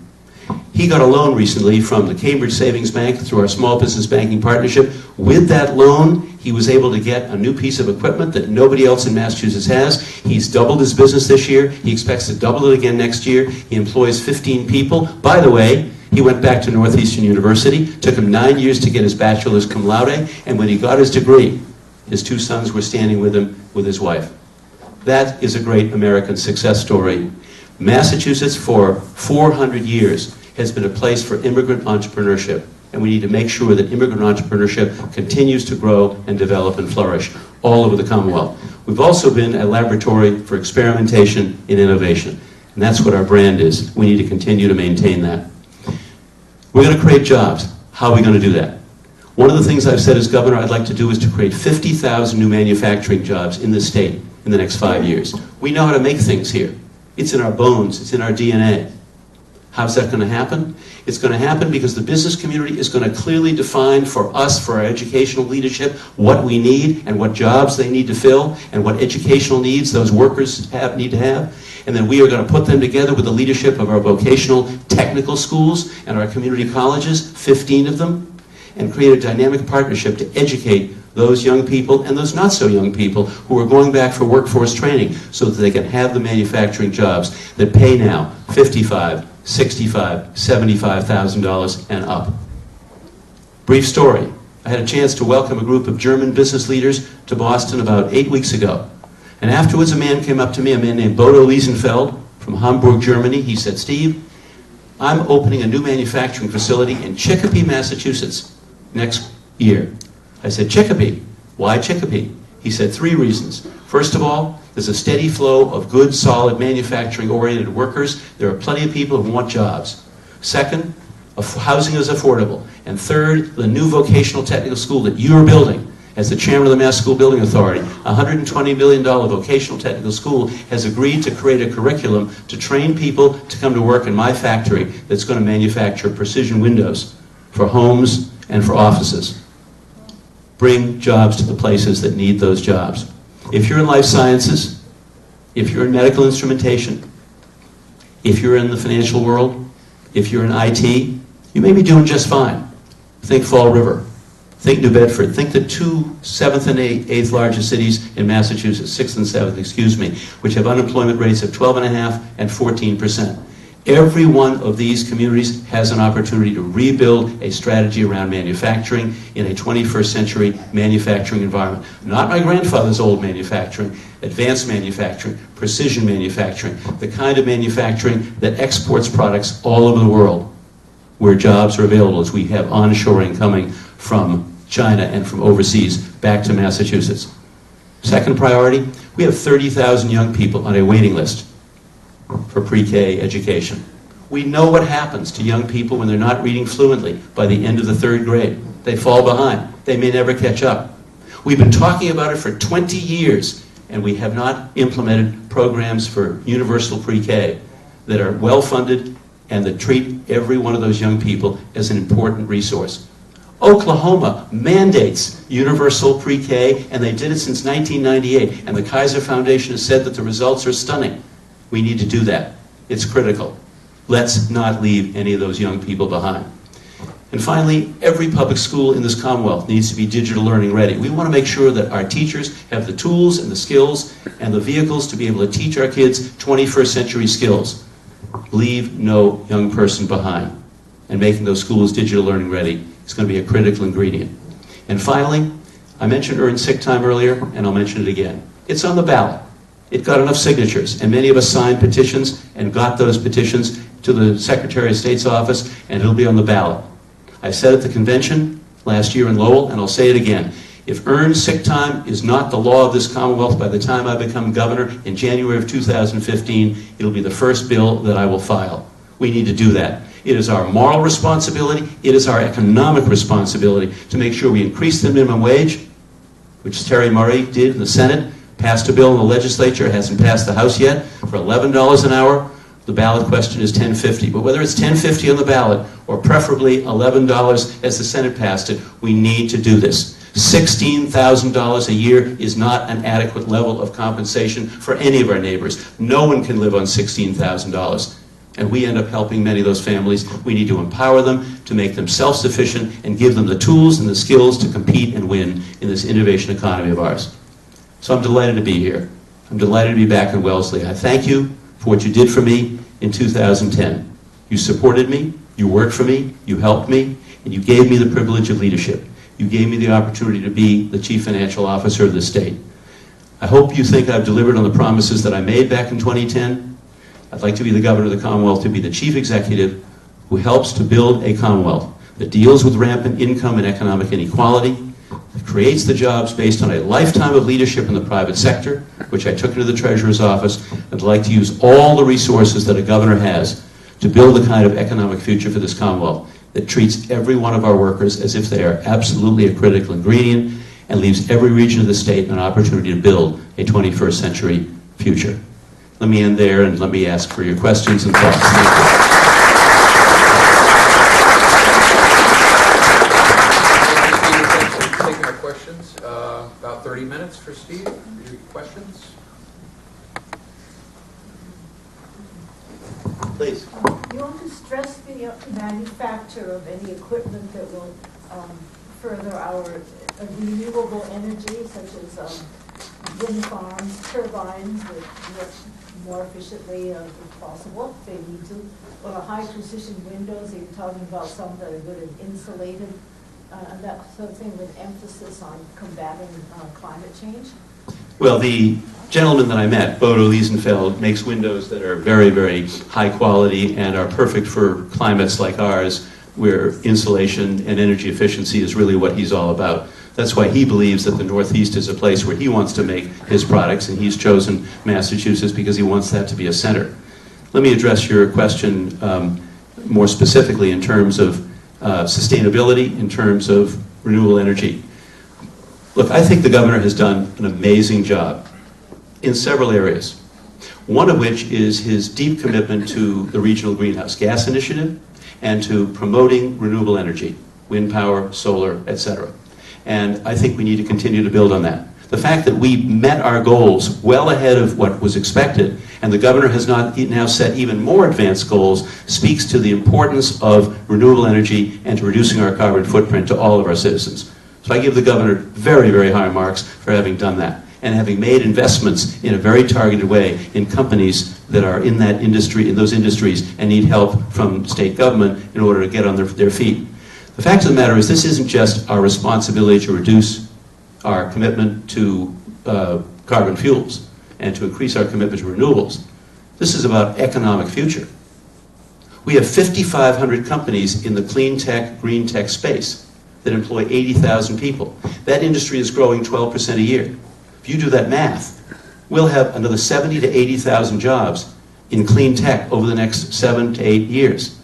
[SPEAKER 8] He got a loan recently from the Cambridge Savings Bank through our Small Business Banking Partnership. With that loan, he was able to get a new piece of equipment that nobody else in Massachusetts has. He's doubled his business this year. He expects to double it again next year. He employs 15 people. By the way, he went back to Northeastern University. Took him 9 years to get his bachelor's cum laude. And when he got his degree, his 2 sons were standing with him with his wife. That is a great American success story. Massachusetts, for 400 years, has been a place for immigrant entrepreneurship. And we need to make sure that immigrant entrepreneurship continues to grow and develop and flourish all over the Commonwealth. We've also been a laboratory for experimentation and innovation. And that's what our brand is. We need to continue to maintain that. We're going to create jobs. How are we going to do that? One of the things I've said as governor I'd like to do is to create 50,000 new manufacturing jobs in the state in the next 5 years. We know how to make things here. It's in our bones. It's in our DNA. How's that going to happen? It's going to happen because the business community is going to clearly define for us, for our educational leadership, what we need and what jobs they need to fill and what educational needs those workers need to have. And then we are going to put them together with the leadership of our vocational technical schools and our community colleges, 15 of them, and create a dynamic partnership to educate those young people and those not so young people who are going back for workforce training so that they can have the manufacturing jobs that pay now $55,000, $65,000, $75,000 and up. Brief story. I had a chance to welcome a group of German business leaders to Boston about 8 weeks ago. And afterwards a man came up to me, a man named Bodo Wiesenfeld from Hamburg, Germany. He said, Steve, I'm opening a new manufacturing facility in Chicopee, Massachusetts next year. I said, Chicopee? Why Chicopee? He said 3 reasons. First of all, there's a steady flow of good, solid, manufacturing-oriented workers. There are plenty of people who want jobs. Second, housing is affordable. And third, the new vocational technical school that you're building as the chairman of the Mass School Building Authority, a $120 million vocational technical school, has agreed to create a curriculum to train people to come to work in my factory that's going to manufacture precision windows for homes and for offices. bring jobs to the places that need those jobs. If you're in life sciences, if you're in medical instrumentation, if you're in the financial world, if you're in IT, you may be doing just fine. Think Fall River. Think New Bedford. Think the two 7th and 8th largest cities in Massachusetts, 6th and 7th, excuse me, which have unemployment rates of 12.5% and 14%. Every one of these communities has an opportunity to rebuild a strategy around manufacturing in a 21st century manufacturing environment. Not my grandfather's old manufacturing, advanced manufacturing, precision manufacturing, the kind of manufacturing that exports products all over the world, where jobs are available as we have onshoring coming from China and from overseas back to Massachusetts. Second priority, we have 30,000 young people on a waiting list for pre-K education. We know what happens to young people when they're not reading fluently by the end of the 3rd grade. They fall behind. They may never catch up. We've been talking about it for 20 years, and we have not implemented programs for universal pre-K that are well-funded and that treat every one of those young people as an important resource. Oklahoma mandates universal pre-K, and they did it since 1998, and the Kaiser Foundation has said that the results are stunning. We need to do that. It's critical. Let's not leave any of those young people behind. And finally, every public school in this Commonwealth needs to be digital learning ready. We want to make sure that our teachers have the tools and the skills and the vehicles to be able to teach our kids 21st century skills. Leave no young person behind. And making those schools digital learning ready is going to be a critical ingredient. And finally, I mentioned earned sick time earlier, and I'll mention it again. It's on the ballot. It got enough signatures, and many of us signed petitions and got those petitions to the Secretary of State's office, and it'll be on the ballot. I said at the convention last year in Lowell, and I'll say it again. If earned sick time is not the law of this Commonwealth by the time I become governor in January of 2015, it'll be the first bill that I will file. We need to do that. It is our moral responsibility, it is our economic responsibility to make sure we increase the minimum wage, which Terry Murray did in the Senate, passed a bill in the legislature, hasn't passed the House yet, for $11 an hour. The ballot question is $10.50. But whether it's $10.50 on the ballot or preferably $11 as the Senate passed it, we need to do this. $16,000 a year is not an adequate level of compensation for any of our neighbors. No one can live on $16,000. And we end up helping many of those families. We need to empower them, to make them self-sufficient, and give them the tools and the skills to compete and win in this innovation economy of ours. So I'm delighted to be here. I'm delighted to be back in Wellesley. I thank you for what you did for me in 2010. You supported me, you worked for me, you helped me, and you gave me the privilege of leadership. You gave me the opportunity to be the Chief Financial Officer of the state. I hope you think I've delivered on the promises that I made back in 2010. I'd like to be the Governor of the Commonwealth, to be the Chief Executive who helps to build a Commonwealth that deals with rampant income and economic inequality, that creates the jobs based on a lifetime of leadership in the private sector, which I took into the Treasurer's office, and I'd like to use all the resources that a governor has to build the kind of economic future for this Commonwealth that treats every one of our workers as if they are absolutely a critical ingredient and leaves every region of the state an opportunity to build a 21st century future. Let me end there, and let me ask for your questions and thoughts. Thank you.
[SPEAKER 3] Taking our questions. About 30 minutes for Steve. Your questions?
[SPEAKER 8] Please.
[SPEAKER 9] You want to stress the manufacture of any equipment that will further our renewable energy, such as wind farms, turbines that work more efficiently if possible, if they need to, or high precision windows. You're talking about some that are good and insulated, and that sort of thing, with emphasis on combating climate change.
[SPEAKER 8] Well, the gentleman that I met, Bodo Liesenfeld, makes windows that are very, very high quality and are perfect for climates like ours, where insulation and energy efficiency is really what he's all about. That's why he believes that the Northeast is a place where he wants to make his products, and he's chosen Massachusetts because he wants that to be a center. Let me address your question more specifically in terms of sustainability, in terms of renewable energy. Look, I think the governor has done an amazing job in several areas, one of which is his deep commitment to the Regional Greenhouse Gas Initiative and to promoting renewable energy, wind power, solar, etc. And I think we need to continue to build on that. The fact that we met our goals well ahead of what was expected, and the governor has now set even more advanced goals, speaks to the importance of renewable energy and to reducing our carbon footprint to all of our citizens. So I give the governor very, very high marks for having done that and having made investments in a very targeted way in companies that are in that industry, in those industries, and need help from state government in order to get on their feet. The fact of the matter is this isn't just our responsibility to reduce our commitment to carbon fuels and to increase our commitment to renewables. This is about economic future. We have 5,500 companies in the clean tech, green tech space that employ 80,000 people. That industry is growing 12% a year. If you do that math, we'll have another 70 to 80,000 jobs in clean tech over the next 7 to 8 years.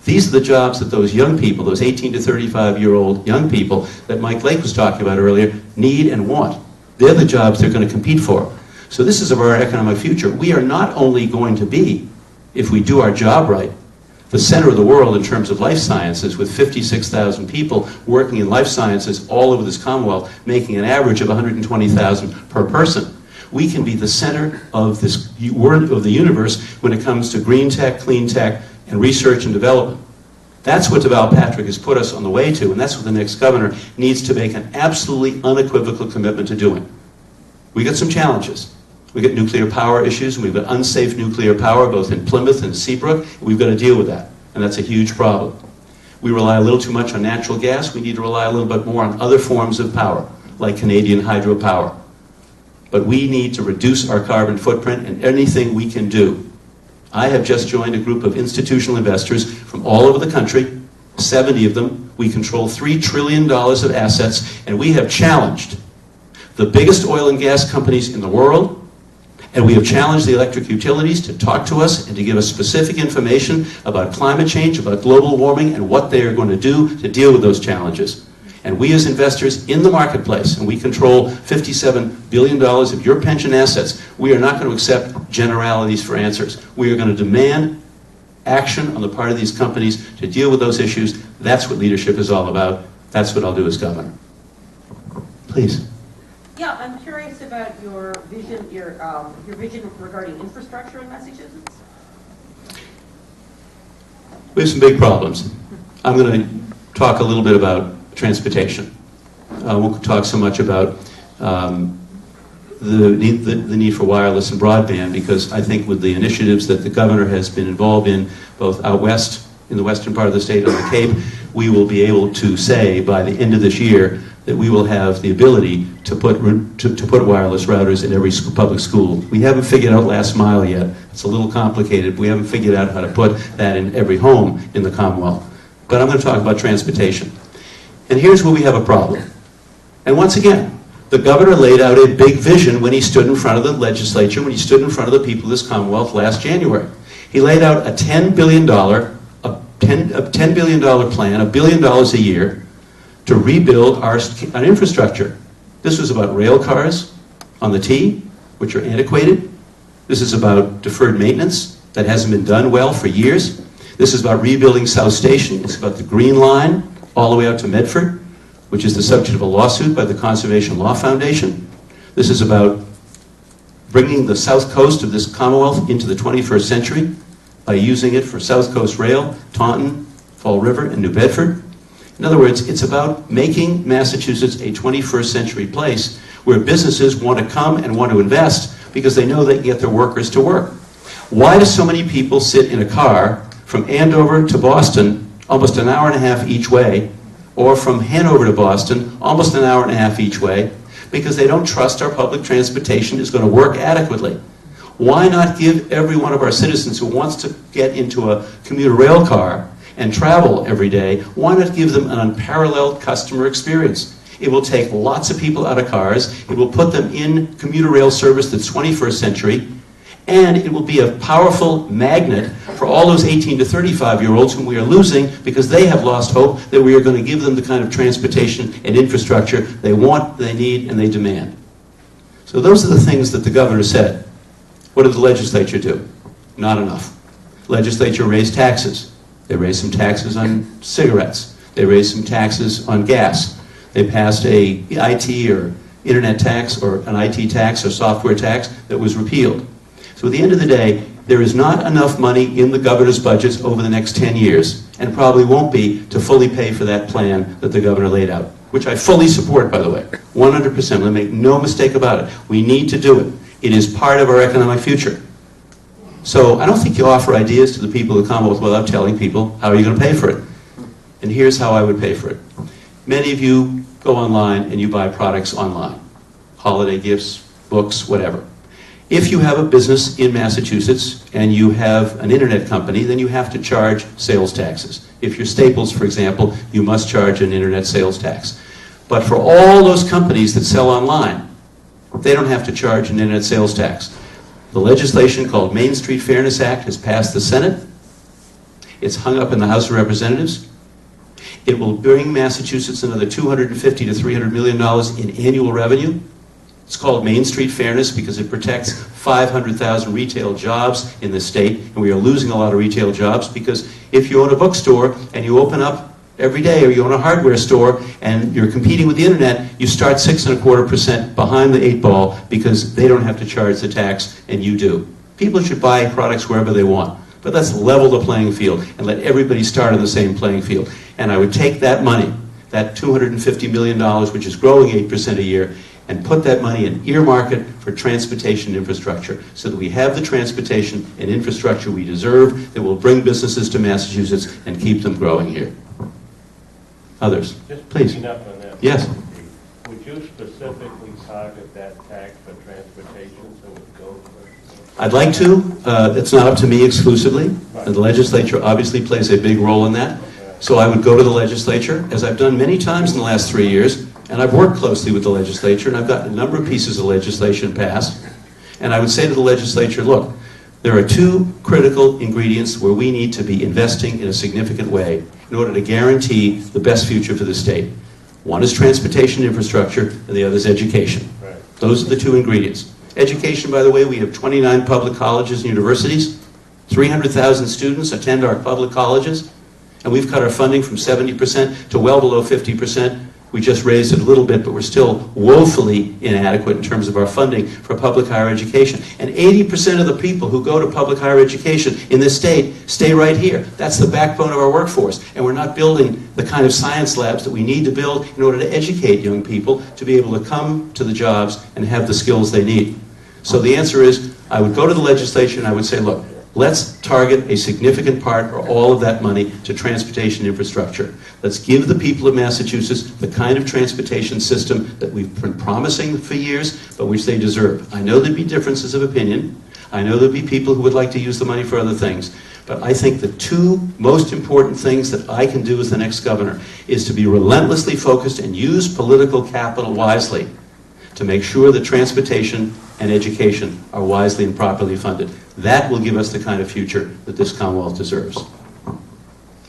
[SPEAKER 8] These are the jobs that those young people, those 18 to 35-year-old young people that Mike Lake was talking about earlier, need and want. They're the jobs they're going to compete for. So this is of our economic future. We are not only going to be, if we do our job right, the center of the world in terms of life sciences, with 56,000 people working in life sciences all over this Commonwealth, making an average of 120,000 per person. We can be the center of this of the universe when it comes to green tech, clean tech, and research and development. That's what Deval Patrick has put us on the way to, and that's what the next governor needs to make an absolutely unequivocal commitment to doing. We got some challenges. We got nuclear power issues, and we've got unsafe nuclear power both in Plymouth and Seabrook. We've got to deal with that, and that's a huge problem. We rely a little too much on natural gas. We need to rely a little bit more on other forms of power, like Canadian hydropower. But we need to reduce our carbon footprint, and anything we can do. I have just joined a group of institutional investors from all over the country, 70 of them. We control $3 trillion of assets, and we have challenged the biggest oil and gas companies in the world, and we have challenged the electric utilities to talk to us and to give us specific information about climate change, about global warming, and what they are going to do to deal with those challenges. And we as investors in the marketplace, and we control $57 billion of your pension assets, we are not going to accept generalities for answers. We are going to demand action on the part of these companies to deal with those issues. That's what leadership is all about. That's what I'll do as governor. Please.
[SPEAKER 6] Yeah, I'm curious about your vision regarding infrastructure in Massachusetts.
[SPEAKER 8] We have some big problems. I'm going to talk a little bit about transportation. We'll talk so much about the need for wireless and broadband, because I think with the initiatives that the governor has been involved in, both out west, in the western part of the state, on the Cape, we will be able to say by the end of this year that we will have the ability to put wireless routers in every public school. We haven't figured out last mile yet. It's a little complicated. We haven't figured out how to put that in every home in the Commonwealth. But I'm going to talk about transportation. And here's where we have a problem. And once again, the governor laid out a big vision when he stood in front of the legislature, when he stood in front of the people of this Commonwealth last January. He laid out a $10 billion plan, $1 billion a year, to rebuild our infrastructure. This was about rail cars on the T, which are antiquated. This is about deferred maintenance that hasn't been done well for years. This is about rebuilding South Station. It's about the Green Line all the way out to Medford, which is the subject of a lawsuit by the Conservation Law Foundation. This is about bringing the south coast of this Commonwealth into the 21st century by using it for South Coast Rail, Taunton, Fall River, and New Bedford. In other words, it's about making Massachusetts a 21st century place where businesses want to come and want to invest because they know they can get their workers to work. Why do so many people sit in a car from Andover to Boston almost an hour and a half each way, or from Hanover to Boston almost an hour and a half each way? Because they don't trust our public transportation is going to work adequately. Why not give every one of our citizens who wants to get into a commuter rail car and travel every day, why not give them an unparalleled customer experience? It will take lots of people out of cars, it will put them in commuter rail service that's 21st century, and it will be a powerful magnet for all those 18 to 35-year-olds whom we are losing because they have lost hope that we are going to give them the kind of transportation and infrastructure they want, they need, and they demand. So those are the things that the governor said. What did the legislature do? Not enough. Legislature raised taxes. They raised some taxes on cigarettes. They raised some taxes on gas. They passed a IT or internet tax or an IT tax or software tax that was repealed. So at the end of the day, there is not enough money in the governor's budgets over the next 10 years, and probably won't be, to fully pay for that plan that the governor laid out, which I fully support, by the way, 100%. Let me make no mistake about it. We need to do it. It is part of our economic future. So I don't think you offer ideas to the people of the Commonwealth without telling people how are you going to pay for it. And here's how I would pay for it. Many of you go online and you buy products online. Holiday gifts, books, whatever. If you have a business in Massachusetts and you have an internet company, then you have to charge sales taxes. If you're Staples, for example, you must charge an internet sales tax. But for all those companies that sell online, they don't have to charge an internet sales tax. The legislation called Main Street Fairness Act has passed the Senate. It's hung up in the House of Representatives. It will bring Massachusetts another $250 to $300 million in annual revenue. It's called Main Street Fairness because it protects 500,000 retail jobs in the state, and we are losing a lot of retail jobs because if you own a bookstore and you open up every day, or you own a hardware store and you're competing with the internet, you start 6.25% behind the 8 ball because they don't have to charge the tax and you do. People should buy products wherever they want, but let's level the playing field and let everybody start on the same playing field. And I would take that money, that $250 million, which is growing 8% a year, and put that money and earmark it for transportation infrastructure so that we have the transportation and infrastructure we deserve that will bring businesses to Massachusetts and keep them growing here. Others,
[SPEAKER 10] Just
[SPEAKER 8] please.
[SPEAKER 10] picking up on that.
[SPEAKER 8] Yes.
[SPEAKER 10] Would you specifically target that tax for transportation so it goes for?
[SPEAKER 8] I'd like to. It's not up to me exclusively. The legislature obviously plays a big role in that. So I would go to the legislature, as I've done many times in the last 3 years, and I've worked closely with the legislature, and I've gotten a number of pieces of legislation passed. And I would say to the legislature, look, there are 2 critical ingredients where we need to be investing in a significant way in order to guarantee the best future for the state. One is transportation infrastructure, and the other is education.
[SPEAKER 10] Right.
[SPEAKER 8] Those are the 2 ingredients. Education, by the way, we have 29 public colleges and universities. 300,000 students attend our public colleges, and we've cut our funding from 70% to well below 50%. We just raised it a little bit, but we're still woefully inadequate in terms of our funding for public higher education. And 80% of the people who go to public higher education in this state stay right here. That's the backbone of our workforce. And we're not building the kind of science labs that we need to build in order to educate young people to be able to come to the jobs and have the skills they need. So the answer is, I would go to the legislature and I would say, look, let's target a significant part or all of that money to transportation infrastructure. Let's give the people of Massachusetts the kind of transportation system that we've been promising for years, but which they deserve. I know there'd be differences of opinion. I know there'd be people who would like to use the money for other things. But I think the 2 most important things that I can do as the next governor is to be relentlessly focused and use political capital wisely to make sure that transportation and education are wisely and properly funded. That will give us the kind of future that this Commonwealth deserves.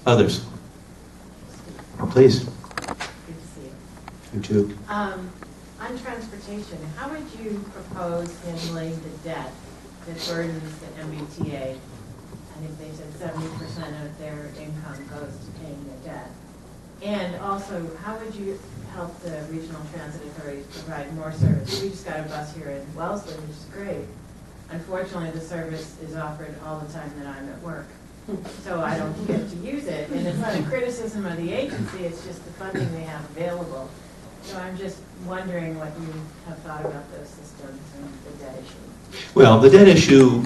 [SPEAKER 8] Others? Please.
[SPEAKER 11] Good to see you.
[SPEAKER 8] You too.
[SPEAKER 11] On transportation, how would you propose handling the debt that burdens the MBTA? I think they said 70% of their income goes to paying the debt. And also, how would you help the regional transit authorities provide more service? We just got a bus here in Wellesley, which is great. Unfortunately, the service is offered all the time that I'm at work. So I don't get to use it. And it's not a criticism of the agency, it's just the funding they have available. So I'm just wondering what you have thought about those systems and the debt issue.
[SPEAKER 8] Well, the debt issue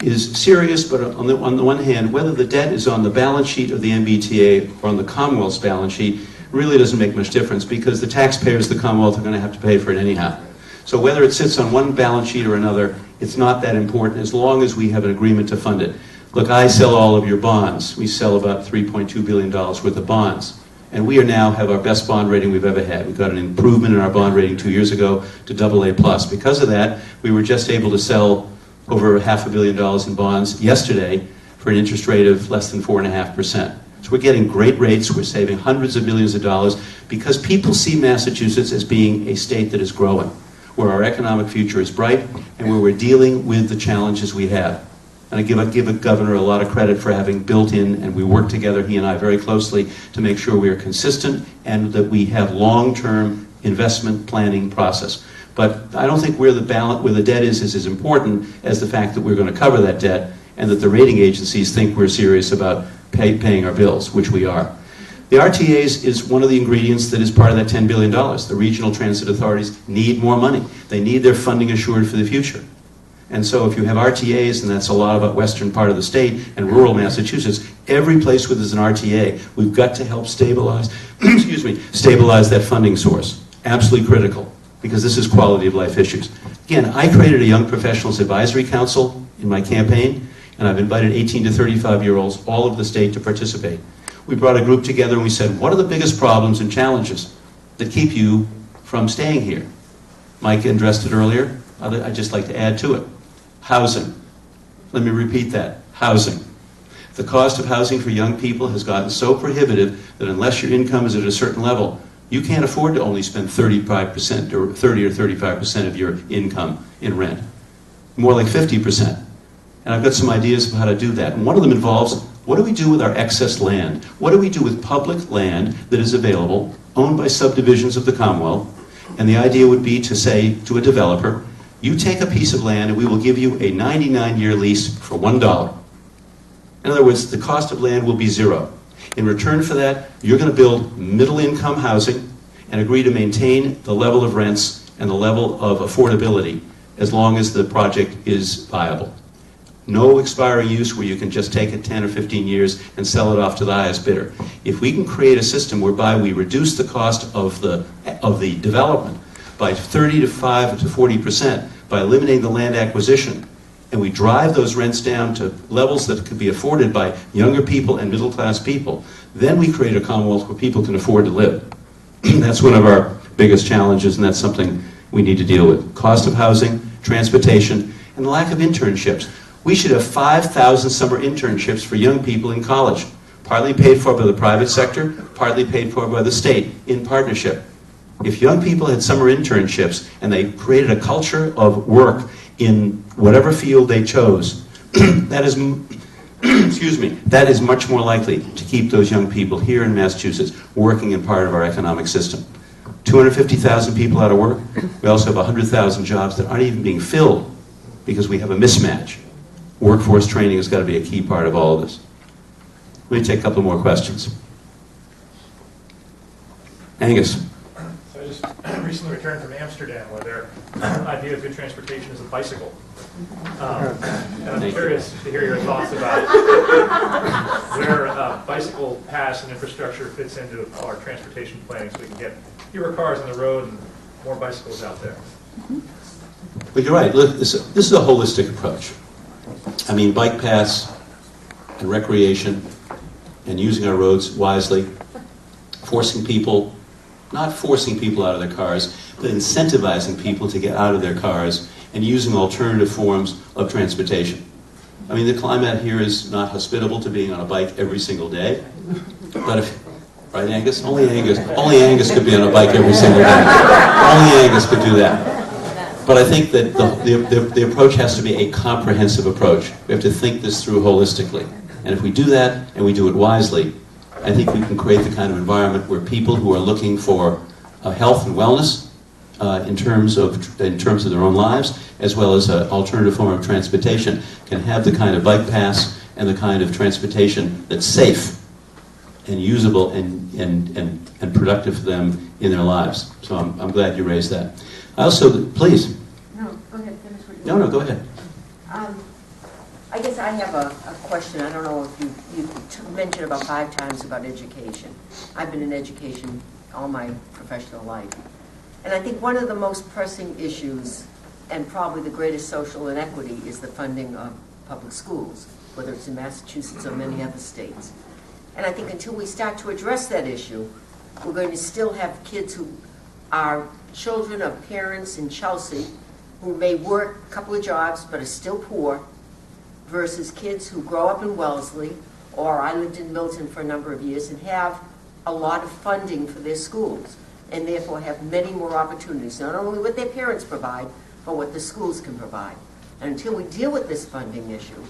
[SPEAKER 8] is serious, but on the one hand, whether the debt is on the balance sheet of the MBTA or on the Commonwealth's balance sheet really doesn't make much difference because the taxpayers of the Commonwealth are going to have to pay for it anyhow. So whether it sits on one balance sheet or another, it's not that important as long as we have an agreement to fund it. Look, I sell all of your bonds. We sell about $3.2 billion worth of bonds. And we are now have our best bond rating we've ever had. We got an improvement in our bond rating 2 years ago to AA+. Because of that, we were just able to sell over $500 million in bonds yesterday for an interest rate of less than 4.5%. So we're getting great rates. We're saving hundreds of millions of dollars because people see Massachusetts as being a state that is growing, where our economic future is bright, and where we're dealing with the challenges we have. And I give a governor a lot of credit for having built in, and we work together, he and I, very closely to make sure we are consistent and that we have long-term investment planning process. But I don't think where the debt is as important as the fact that we're going to cover that debt and that the rating agencies think we're serious about paying our bills, which we are. The RTAs is one of the ingredients that is part of that $10 billion. The regional transit authorities need more money. They need their funding assured for the future. And so if you have RTAs, and that's a lot about western part of the state and rural Massachusetts, every place where there's an RTA, we've got to help stabilize, stabilize that funding source. Absolutely critical, because this is quality of life issues. Again, I created a Young Professionals Advisory Council in my campaign, and I've invited 18 to 35-year-olds, all over the state, to participate. We brought a group together and we said, what are the biggest problems and challenges that keep you from staying here? Mike addressed it earlier. I'd just like to add to it. Housing. Let me repeat that. Housing. The cost of housing for young people has gotten so prohibitive that unless your income is at a certain level, you can't afford to only spend 35% or 30 or 35% of your income in rent. More like 50%. And I've got some ideas of how to do that. And one of them involves, what do we do with our excess land? What do we do with public land that is available, owned by subdivisions of the Commonwealth? And the idea would be to say to a developer, you take a piece of land and we will give you a 99-year lease for $1. In other words, the cost of land will be zero. In return for that, you're going to build middle-income housing and agree to maintain the level of rents and the level of affordability as long as the project is viable. No expiring use where you can just take it 10 or 15 years and sell it off to the highest bidder. If we can create a system whereby we reduce the cost of the development by 35 to 40% by eliminating the land acquisition, and we drive those rents down to levels that could be afforded by younger people and middle-class people, then we create a Commonwealth where people can afford to live. That's one of our biggest challenges, and that's something we need to deal with. Cost of housing, transportation, and the lack of internships. We should have 5,000 summer internships for young people in college, partly paid for by the private sector, partly paid for by the state in partnership. If young people had summer internships and they created a culture of work in whatever field they chose, that is, that is much more likely to keep those young people here in Massachusetts working in part of our economic system. 250,000 people out of work. We also have 100,000 jobs that aren't even being filled because we have a mismatch. Workforce training has got to be a key part of all of this. Let me take a couple more questions. Angus.
[SPEAKER 12] So I just recently returned from Amsterdam, where their idea of good transportation is a bicycle. And I'm curious to hear your thoughts about where bicycle paths and infrastructure fits into our transportation planning so we can get fewer cars on the road and more bicycles out there.
[SPEAKER 8] But you're right. Look, this is a holistic approach. I mean, bike paths and recreation and using our roads wisely, not forcing people out of their cars, but incentivizing people to get out of their cars and using alternative forms of transportation. I mean, the climate here is not hospitable to being on a bike every single day, but if, right, Angus? Only Angus could be on a bike every single day. Only Angus could do that. But I think that the approach has to be a comprehensive approach. We have to think this through holistically. And if we do that, and we do it wisely, I think we can create the kind of environment where people who are looking for health and wellness in terms of their own lives, as well as an alternative form of transportation, can have the kind of bike paths and the kind of transportation that's safe and usable and productive for them in their lives. So I'm glad you raised that. I also, please.
[SPEAKER 13] No, go ahead, finish what you
[SPEAKER 8] No, go ahead.
[SPEAKER 13] I guess I have a question. I don't know if you mentioned about 5 times about education. I've been in education all my professional life. And I think one of the most pressing issues, and probably the greatest social inequity, is the funding of public schools, whether it's in Massachusetts or many other states. And I think until we start to address that issue, we're going to still have kids who are children of parents in Chelsea who may work a couple of jobs but are still poor, versus kids who grow up in Wellesley, or I lived in Milton for a number of years, and have a lot of funding for their schools, and therefore have many more opportunities, not only what their parents provide, but what the schools can provide. And until we deal with this funding issue,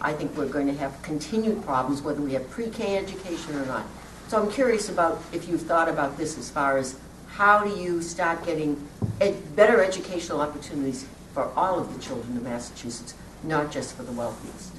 [SPEAKER 13] I think we're going to have continued problems, whether we have pre-K education or not. So I'm curious about if you've thought about this as far as how do you start getting better educational opportunities for all of the children of Massachusetts, not just for the wealthiest.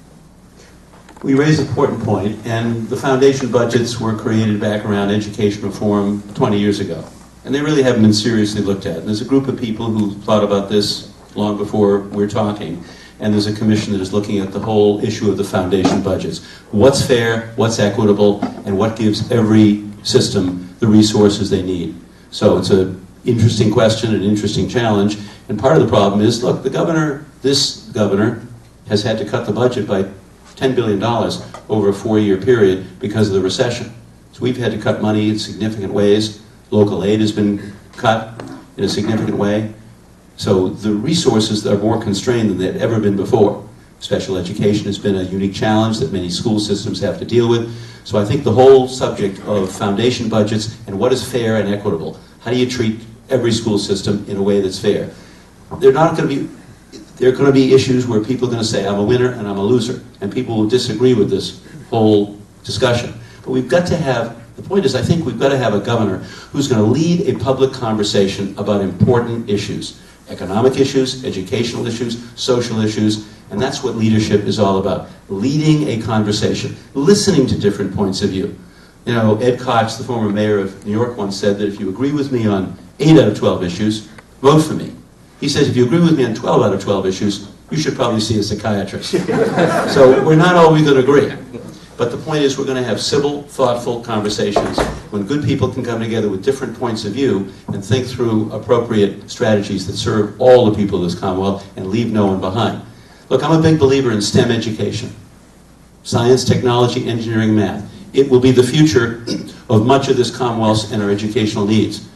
[SPEAKER 8] We raise an important point, and the foundation budgets were created back around education reform 20 years ago. And they really haven't been seriously looked at. And there's a group of people who thought about this long before we're talking. And there's a commission that is looking at the whole issue of the foundation budgets. What's fair, what's equitable, and what gives every system the resources they need. So it's an interesting question, an interesting challenge. And part of the problem is, look, this governor has had to cut the budget by $10 billion over a 4-year period because of the recession. So we've had to cut money in significant ways. Local aid has been cut in a significant way. So the resources are more constrained than they've ever been before. Special education has been a unique challenge that many school systems have to deal with. So I think the whole subject of foundation budgets and what is fair and equitable, how do you treat every school system in a way that's fair? There are going to be issues where people are going to say, I'm a winner and I'm a loser, and people will disagree with this whole discussion. But we've got to have, the point is, I think we've got to have a governor who's going to lead a public conversation about important issues. Economic issues, educational issues, social issues, and that's what leadership is all about. Leading a conversation, listening to different points of view. You know, Ed Koch, the former mayor of New York, once said that if you agree with me on 8 out of 12 issues, vote for me. He says if you agree with me on 12 out of 12 issues, you should probably see a psychiatrist. So we're not always going to agree. But the point is we're going to have civil, thoughtful conversations when good people can come together with different points of view and think through appropriate strategies that serve all the people of this Commonwealth and leave no one behind. Look, I'm a big believer in STEM education. Science, technology, engineering, math. It will be the future of much of this Commonwealth and our educational needs.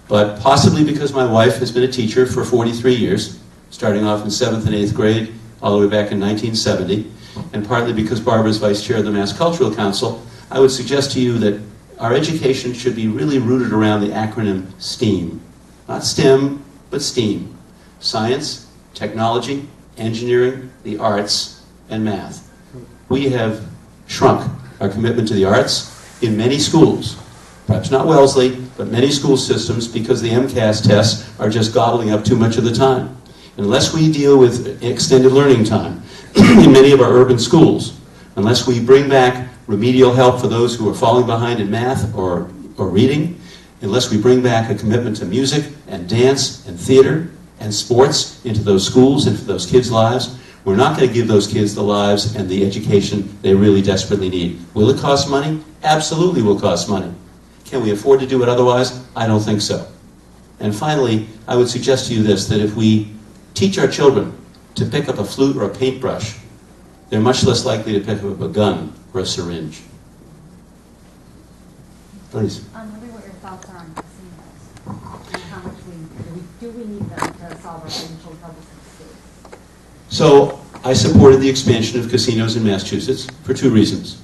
[SPEAKER 8] But possibly because my wife has been a teacher for 43 years, starting off in 7th and 8th grade, all the way back in 1970, and partly because Barbara is vice chair of the Mass Cultural Council, I would suggest to you that our education should be really rooted around the acronym STEAM. Not STEM, but STEAM. Science, technology, engineering, the arts, and math. We have shrunk our commitment to the arts in many schools. Perhaps not Wellesley, but many school systems, because the MCAS tests are just gobbling up too much of the time. Unless we deal with extended learning time in many of our urban schools, unless we bring back remedial help for those who are falling behind in math or reading, unless we bring back a commitment to music and dance and theater and sports into those schools, into those kids' lives, we're not going to give those kids the lives and the education they really desperately need. Will it cost money? Absolutely will cost money. Can we afford to do it otherwise? I don't think so. And finally, I would suggest to you this, that if we teach our children to pick up a flute or a paintbrush, they're much less likely to pick up a gun or a syringe. Please.
[SPEAKER 14] What are your thoughts are on casinos? And how much do we need them to solve our financial troubles in the state?
[SPEAKER 8] So I supported the expansion of casinos in Massachusetts for 2 reasons.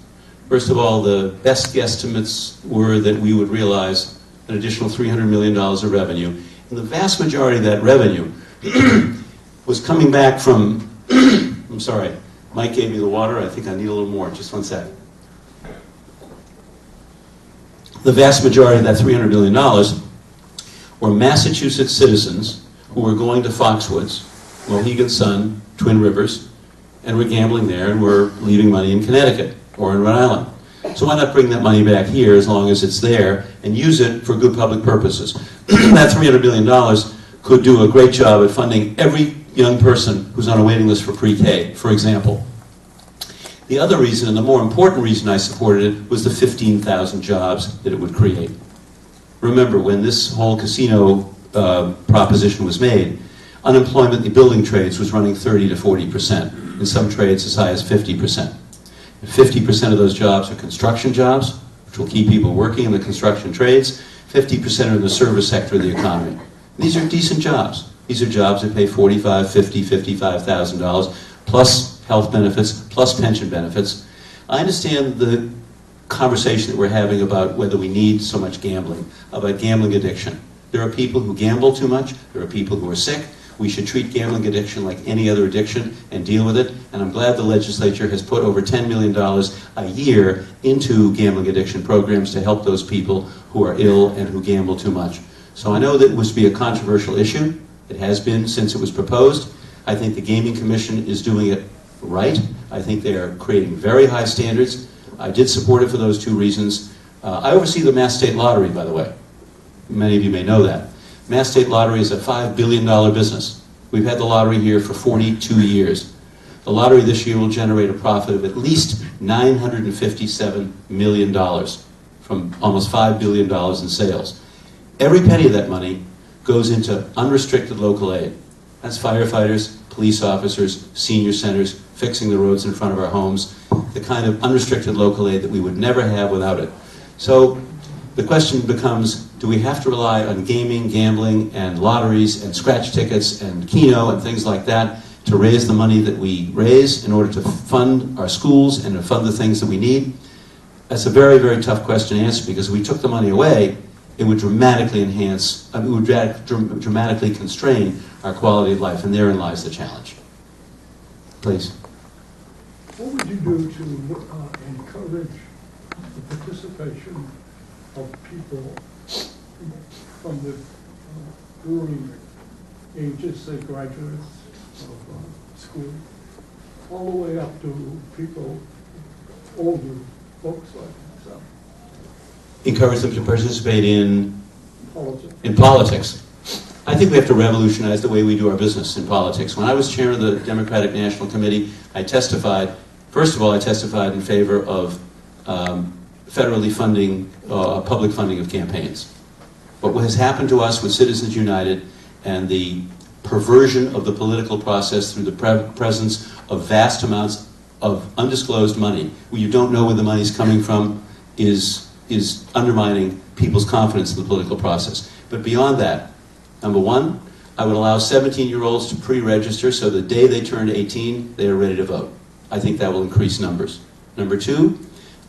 [SPEAKER 8] First of all, the best guesstimates were that we would realize an additional $300 million of revenue. And the vast majority of that revenue was coming back from, I'm sorry, Mike gave me the water. I think I need a little more. Just one sec. The vast majority of that $300 million were Massachusetts citizens who were going to Foxwoods, Mohegan Sun, Twin Rivers, and were gambling there and were leaving money in Connecticut or in Rhode Island. So why not bring that money back here as long as it's there and use it for good public purposes? That $300 million could do a great job at funding every young person who's on a waiting list for pre-K, for example. The other reason, and the more important reason I supported it, was the 15,000 jobs that it would create. Remember, when this whole casino proposition was made, unemployment in the building trades was running 30 to 40%, in some trades as high as 50%. And 50% of those jobs are construction jobs, which will keep people working in the construction trades. 50% are in the service sector of the economy. These are decent jobs. These are jobs that pay $45,000, $50,000, $55,000, plus health benefits, plus pension benefits. I understand the conversation that we're having about whether we need so much gambling, about gambling addiction. There are people who gamble too much. There are people who are sick. We should treat gambling addiction like any other addiction and deal with it. And I'm glad the legislature has put over $10 million a year into gambling addiction programs to help those people who are ill and who gamble too much. So I know that it was to be a controversial issue. It has been since it was proposed. I think the Gaming Commission is doing it right. I think they are creating very high standards. I did support it for those two reasons. I oversee the Mass State Lottery, by the way. Many of you may know that. Mass State Lottery is a $5 billion business. We've had the lottery here for 42 years. The lottery this year will generate a profit of at least $957 million from almost $5 billion in sales. Every penny of that money goes into unrestricted local aid. That's firefighters, police officers, senior centers, fixing the roads in front of our homes, the kind of unrestricted local aid that we would never have without it. So the question becomes, do we have to rely on gaming, gambling, and lotteries, and scratch tickets, and Keno, and things like that to raise the money that we raise in order to fund our schools and to fund the things that we need? That's a very, very tough question to answer, because if we took the money away, it would dramatically enhance, it would dramatically constrain our quality of life, and therein lies the challenge. Please.
[SPEAKER 15] What would you do to encourage the participation of people from the early ages, say graduates of school, all the way up to people, older folks like myself?
[SPEAKER 8] Encourage them to participate in
[SPEAKER 15] Politics.
[SPEAKER 8] politics. I think we have to revolutionize the way we do our business in politics. When I was chair of the Democratic National Committee, I testified, first of all, I testified in favor of federally funding, public funding of campaigns. But what has happened to us with Citizens United and the perversion of the political process through the presence of vast amounts of undisclosed money, where you don't know where the money's coming from, is undermining people's confidence in the political process. But beyond that, number one, I would allow 17-year-olds to pre-register so the day they turn 18, they are ready to vote. I think that will increase numbers. Number two,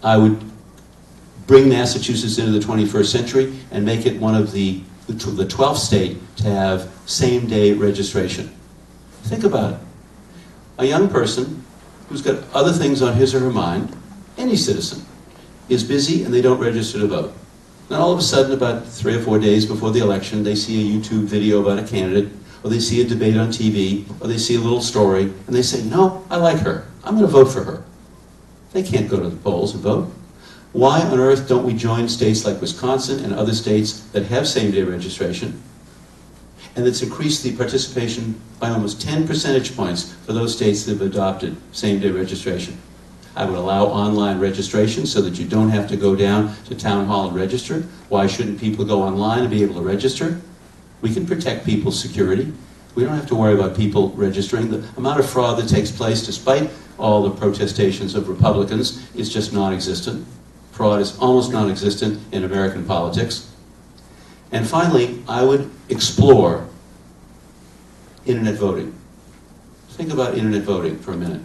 [SPEAKER 8] I would bring Massachusetts into the 21st century and make it one of the 12th state to have same-day registration. Think about it. A young person who's got other things on his or her mind, any citizen, is busy and they don't register to vote. Then all of a sudden, about 3 or 4 days before the election, they see a YouTube video about a candidate, or they see a debate on TV, or they see a little story, and they say, no, I like her. I'm going to vote for her. They can't go to the polls and vote. Why on earth don't we join states like Wisconsin and other states that have same-day registration, and that's increased the participation by almost 10 percentage points for those states that have adopted same-day registration? I would allow online registration so that you don't have to go down to town hall and register. Why shouldn't people go online and be able to register? We can protect people's security. We don't have to worry about people registering. The amount of fraud that takes place, despite all the protestations of Republicans, is just non-existent. Fraud is almost non-existent in American politics. And finally, I would explore internet voting. Think about internet voting for a minute.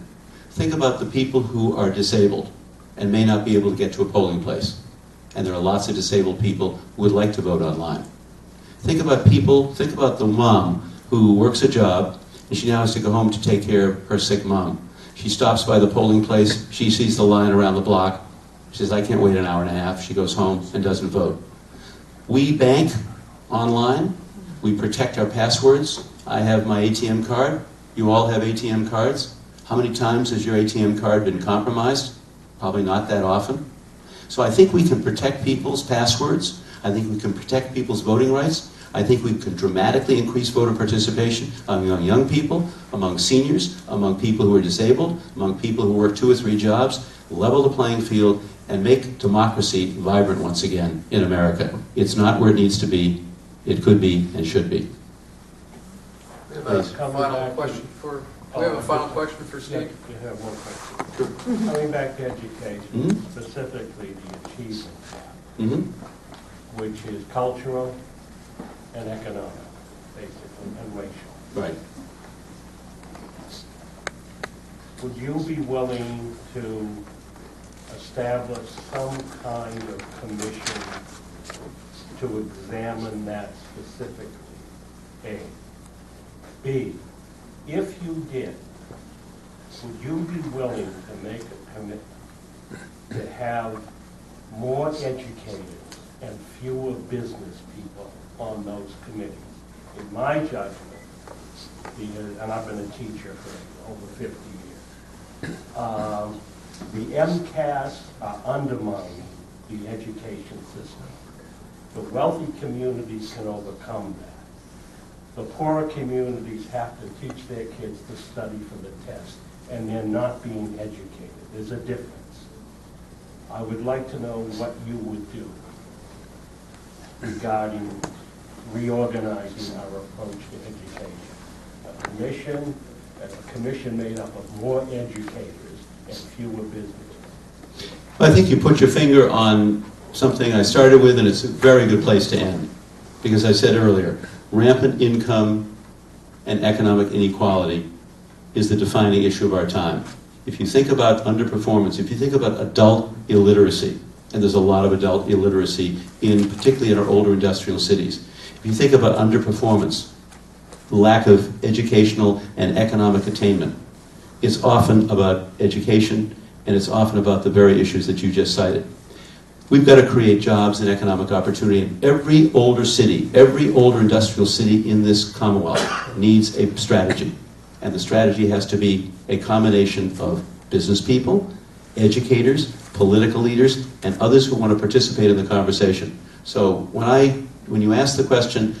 [SPEAKER 8] Think about the people who are disabled and may not be able to get to a polling place. And there are lots of disabled people who would like to vote online. Think about the mom who works a job and she now has to go home to take care of her sick mom. She stops by the polling place, she sees the line around the block, she says, I can't wait an hour and a half. She goes home and doesn't vote. We bank online, we protect our passwords. I have my ATM card, you all have ATM cards. How many times has your ATM card been compromised? Probably not that often. So I think we can protect people's passwords. I think we can protect people's voting rights. I think we can dramatically increase voter participation among young people, among seniors, among people who are disabled, among people who work 2 or 3 jobs, level the playing field, and make democracy vibrant once again in America. It's not where it needs to be. It could be and should be.
[SPEAKER 2] We have a final question for Steve.
[SPEAKER 10] You have one question. Coming back to education, specifically the achievement gap, which is cultural and economic, basically, and racial.
[SPEAKER 8] Right.
[SPEAKER 10] Would you be willing to establish some kind of commission to examine that specifically? A. B, if you did, would you be willing to make a commitment to have more educators and fewer business people on those committees? In my judgment, and I've been a teacher for over 50 years, the MCAS are undermining the education system. The wealthy communities can overcome that. The poorer communities have to teach their kids to study for the test, and they're not being educated. There's a difference. I would like to know what you would do regarding reorganizing our approach to education. A commission made up of more educators and fewer business.
[SPEAKER 8] I think you put your finger on something I started with, and it's a very good place to end. Because I said earlier, rampant income and economic inequality is the defining issue of our time. If you think about underperformance, if you think about adult illiteracy, and there's a lot of adult illiteracy, particularly in our older industrial cities. If you think about underperformance, lack of educational and economic attainment, it's often about education, and it's often about the very issues that you just cited. We've got to create jobs and economic opportunity in every older city, every older industrial city in this Commonwealth needs a strategy. And the strategy has to be a combination of business people, educators, political leaders, and others who want to participate in the conversation. So when you ask the question,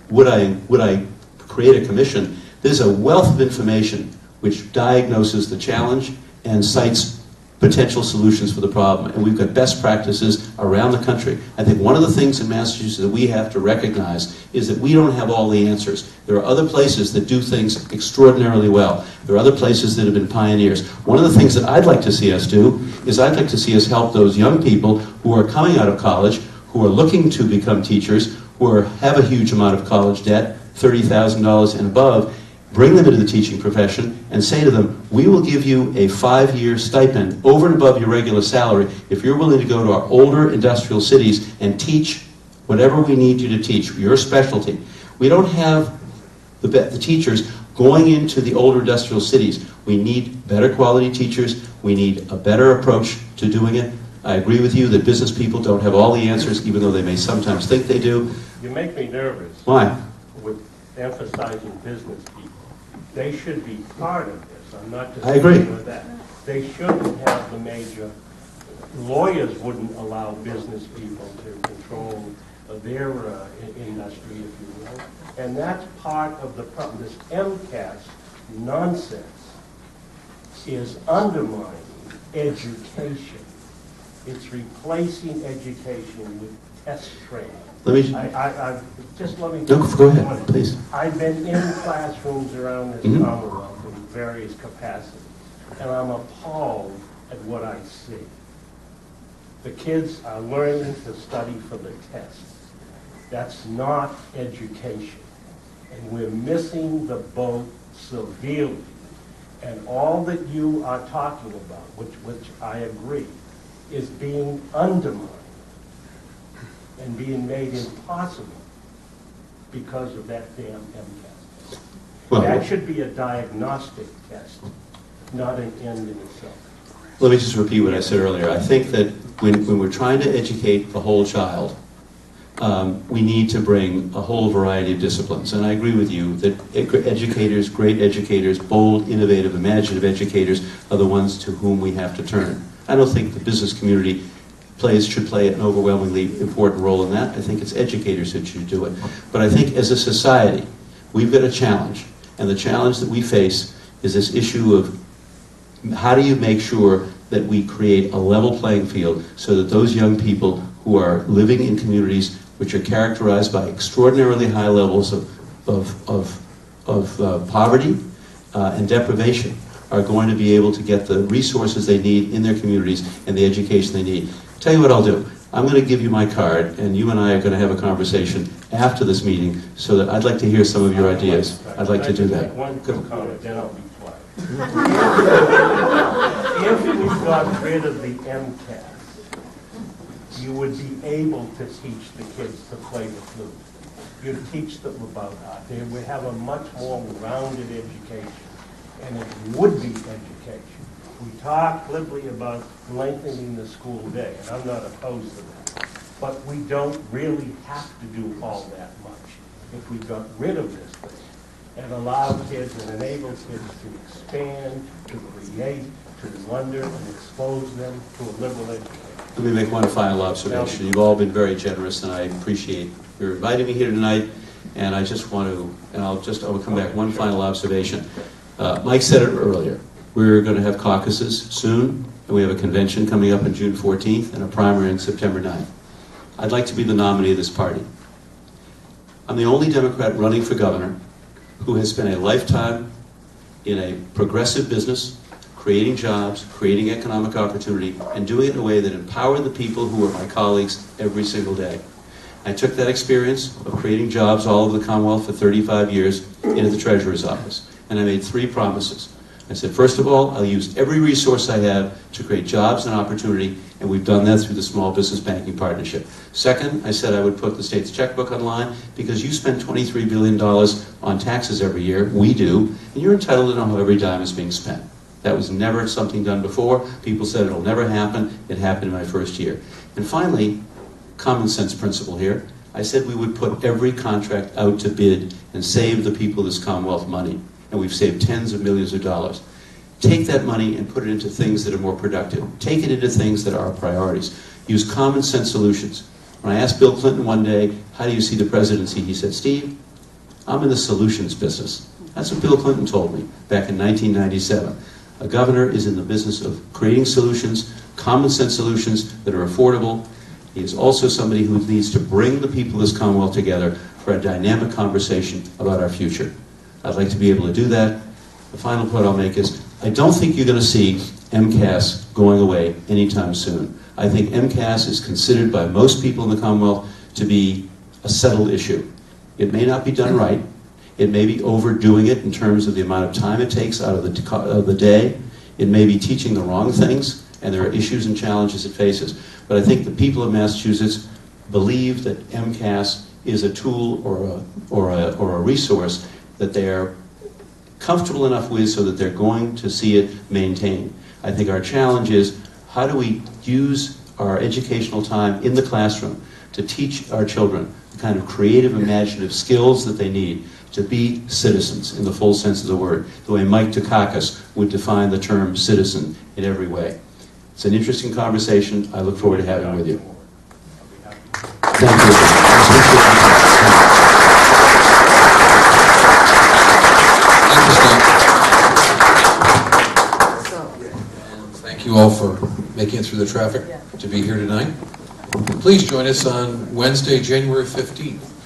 [SPEAKER 8] would I create a commission, there's a wealth of information which diagnoses the challenge and cites potential solutions for the problem. And we've got best practices around the country. I think one of the things in Massachusetts that we have to recognize is that we don't have all the answers. There are other places that do things extraordinarily well. There are other places that have been pioneers. One of the things that I'd like to see us do is I'd like to see us help those young people who are coming out of college, who are looking to become teachers, who have a huge amount of college debt, $30,000 and above, bring them into the teaching profession and say to them, we will give you a 5-year stipend over and above your regular salary if you're willing to go to our older industrial cities and teach whatever we need you to teach, your specialty. We don't have the teachers going into the older industrial cities. We need better quality teachers. We need a better approach to doing it. I agree with you that business people don't have all the answers, even though they may sometimes think they do.
[SPEAKER 10] You make me nervous.
[SPEAKER 8] Why?
[SPEAKER 10] With emphasizing business people. They should be part of this. I'm not
[SPEAKER 8] disagreeing
[SPEAKER 10] with that. They shouldn't have the major. Lawyers wouldn't allow business people to control their industry, if you will. And that's part of the problem. This MCAS nonsense is undermining education. It's replacing education with test training.
[SPEAKER 8] Let me go ahead, please.
[SPEAKER 10] I've been in classrooms around this Commonwealth in various capacities, and I'm appalled at what I see. The kids are learning to study for the test. That's not education, and we're missing the boat severely. And all that you are talking about, which I agree, is being undermined and being made impossible because of that damn MCAS.
[SPEAKER 8] Well,
[SPEAKER 10] that should be a diagnostic test, not an end in itself.
[SPEAKER 8] Let me just repeat what I said earlier. I think that when we're trying to educate the whole child, we need to bring a whole variety of disciplines. And I agree with you that educators, great educators, bold, innovative, imaginative educators are the ones to whom we have to turn. I don't think the business community should play an overwhelmingly important role in that. I think it's educators that should do it. But I think as a society, we've got a challenge. And the challenge that we face is this issue of how do you make sure that we create a level playing field so that those young people who are living in communities which are characterized by extraordinarily high levels of poverty and deprivation are going to be able to get the resources they need in their communities and the education they need. Tell you what I'll do. I'm going to give you my card, and you and I are going to have a conversation after this meeting so that I'd like to hear some of your ideas. I'd like to do that.
[SPEAKER 10] One comment, then I'll be quiet. If we got rid of the MCAS, you would be able to teach the kids to play the flute. you teach them about art. They would have a much more rounded education, and it would be education. We talk glibly about lengthening the school day, and I'm not opposed to that. But we don't really have to do all that much. If we got rid of this thing and allow kids and enable kids to expand, to create, to wonder, and expose them to a liberal education.
[SPEAKER 8] Let me make one final observation. You've all been very generous, and I appreciate your inviting me here tonight. And I just want to, and I'll come back, one final observation. Mike said it earlier. We're going to have caucuses soon, and we have a convention coming up on June 14th and a primary on September 9th. I'd like to be the nominee of this party. I'm the only Democrat running for governor who has spent a lifetime in a progressive business, creating jobs, creating economic opportunity, and doing it in a way that empowered the people who are my colleagues every single day. I took that experience of creating jobs all over the Commonwealth for 35 years into the Treasurer's office, and I made 3 promises. I said, first of all, I'll use every resource I have to create jobs and opportunity, and we've done that through the Small Business Banking Partnership. Second, I said I would put the state's checkbook online because you spend $23 billion on taxes every year, we do, and you're entitled to know how every dime is being spent. That was never something done before. People said it'll never happen. It happened in my first year. And finally, common sense principle here, I said we would put every contract out to bid and save the people of this Commonwealth money. And we've saved tens of millions of dollars. Take that money and put it into things that are more productive. Take it into things that are priorities. Use common sense solutions. When I asked Bill Clinton one day, how do you see the presidency? He said, Steve, I'm in the solutions business. That's what Bill Clinton told me back in 1997. A governor is in the business of creating solutions, common sense solutions that are affordable. He is also somebody who needs to bring the people of this Commonwealth together for a dynamic conversation about our future. I'd like to be able to do that. The final point I'll make is, I don't think you're going to see MCAS going away anytime soon. I think MCAS is considered by most people in the Commonwealth to be a settled issue. It may not be done right. It may be overdoing it in terms of the amount of time it takes out of the day. It may be teaching the wrong things, and there are issues and challenges it faces. But I think the people of Massachusetts believe that MCAS is a tool or a resource that they're comfortable enough with so that they're going to see it maintained. I think our challenge is, how do we use our educational time in the classroom to teach our children the kind of creative, imaginative skills that they need to be citizens in the full sense of the word, the way Mike Dukakis would define the term citizen in every way. It's an interesting conversation. I look forward to having it with you. Thank you.
[SPEAKER 3] Thank you all for making it through the traffic to be here tonight. Please join us on Wednesday, January 15th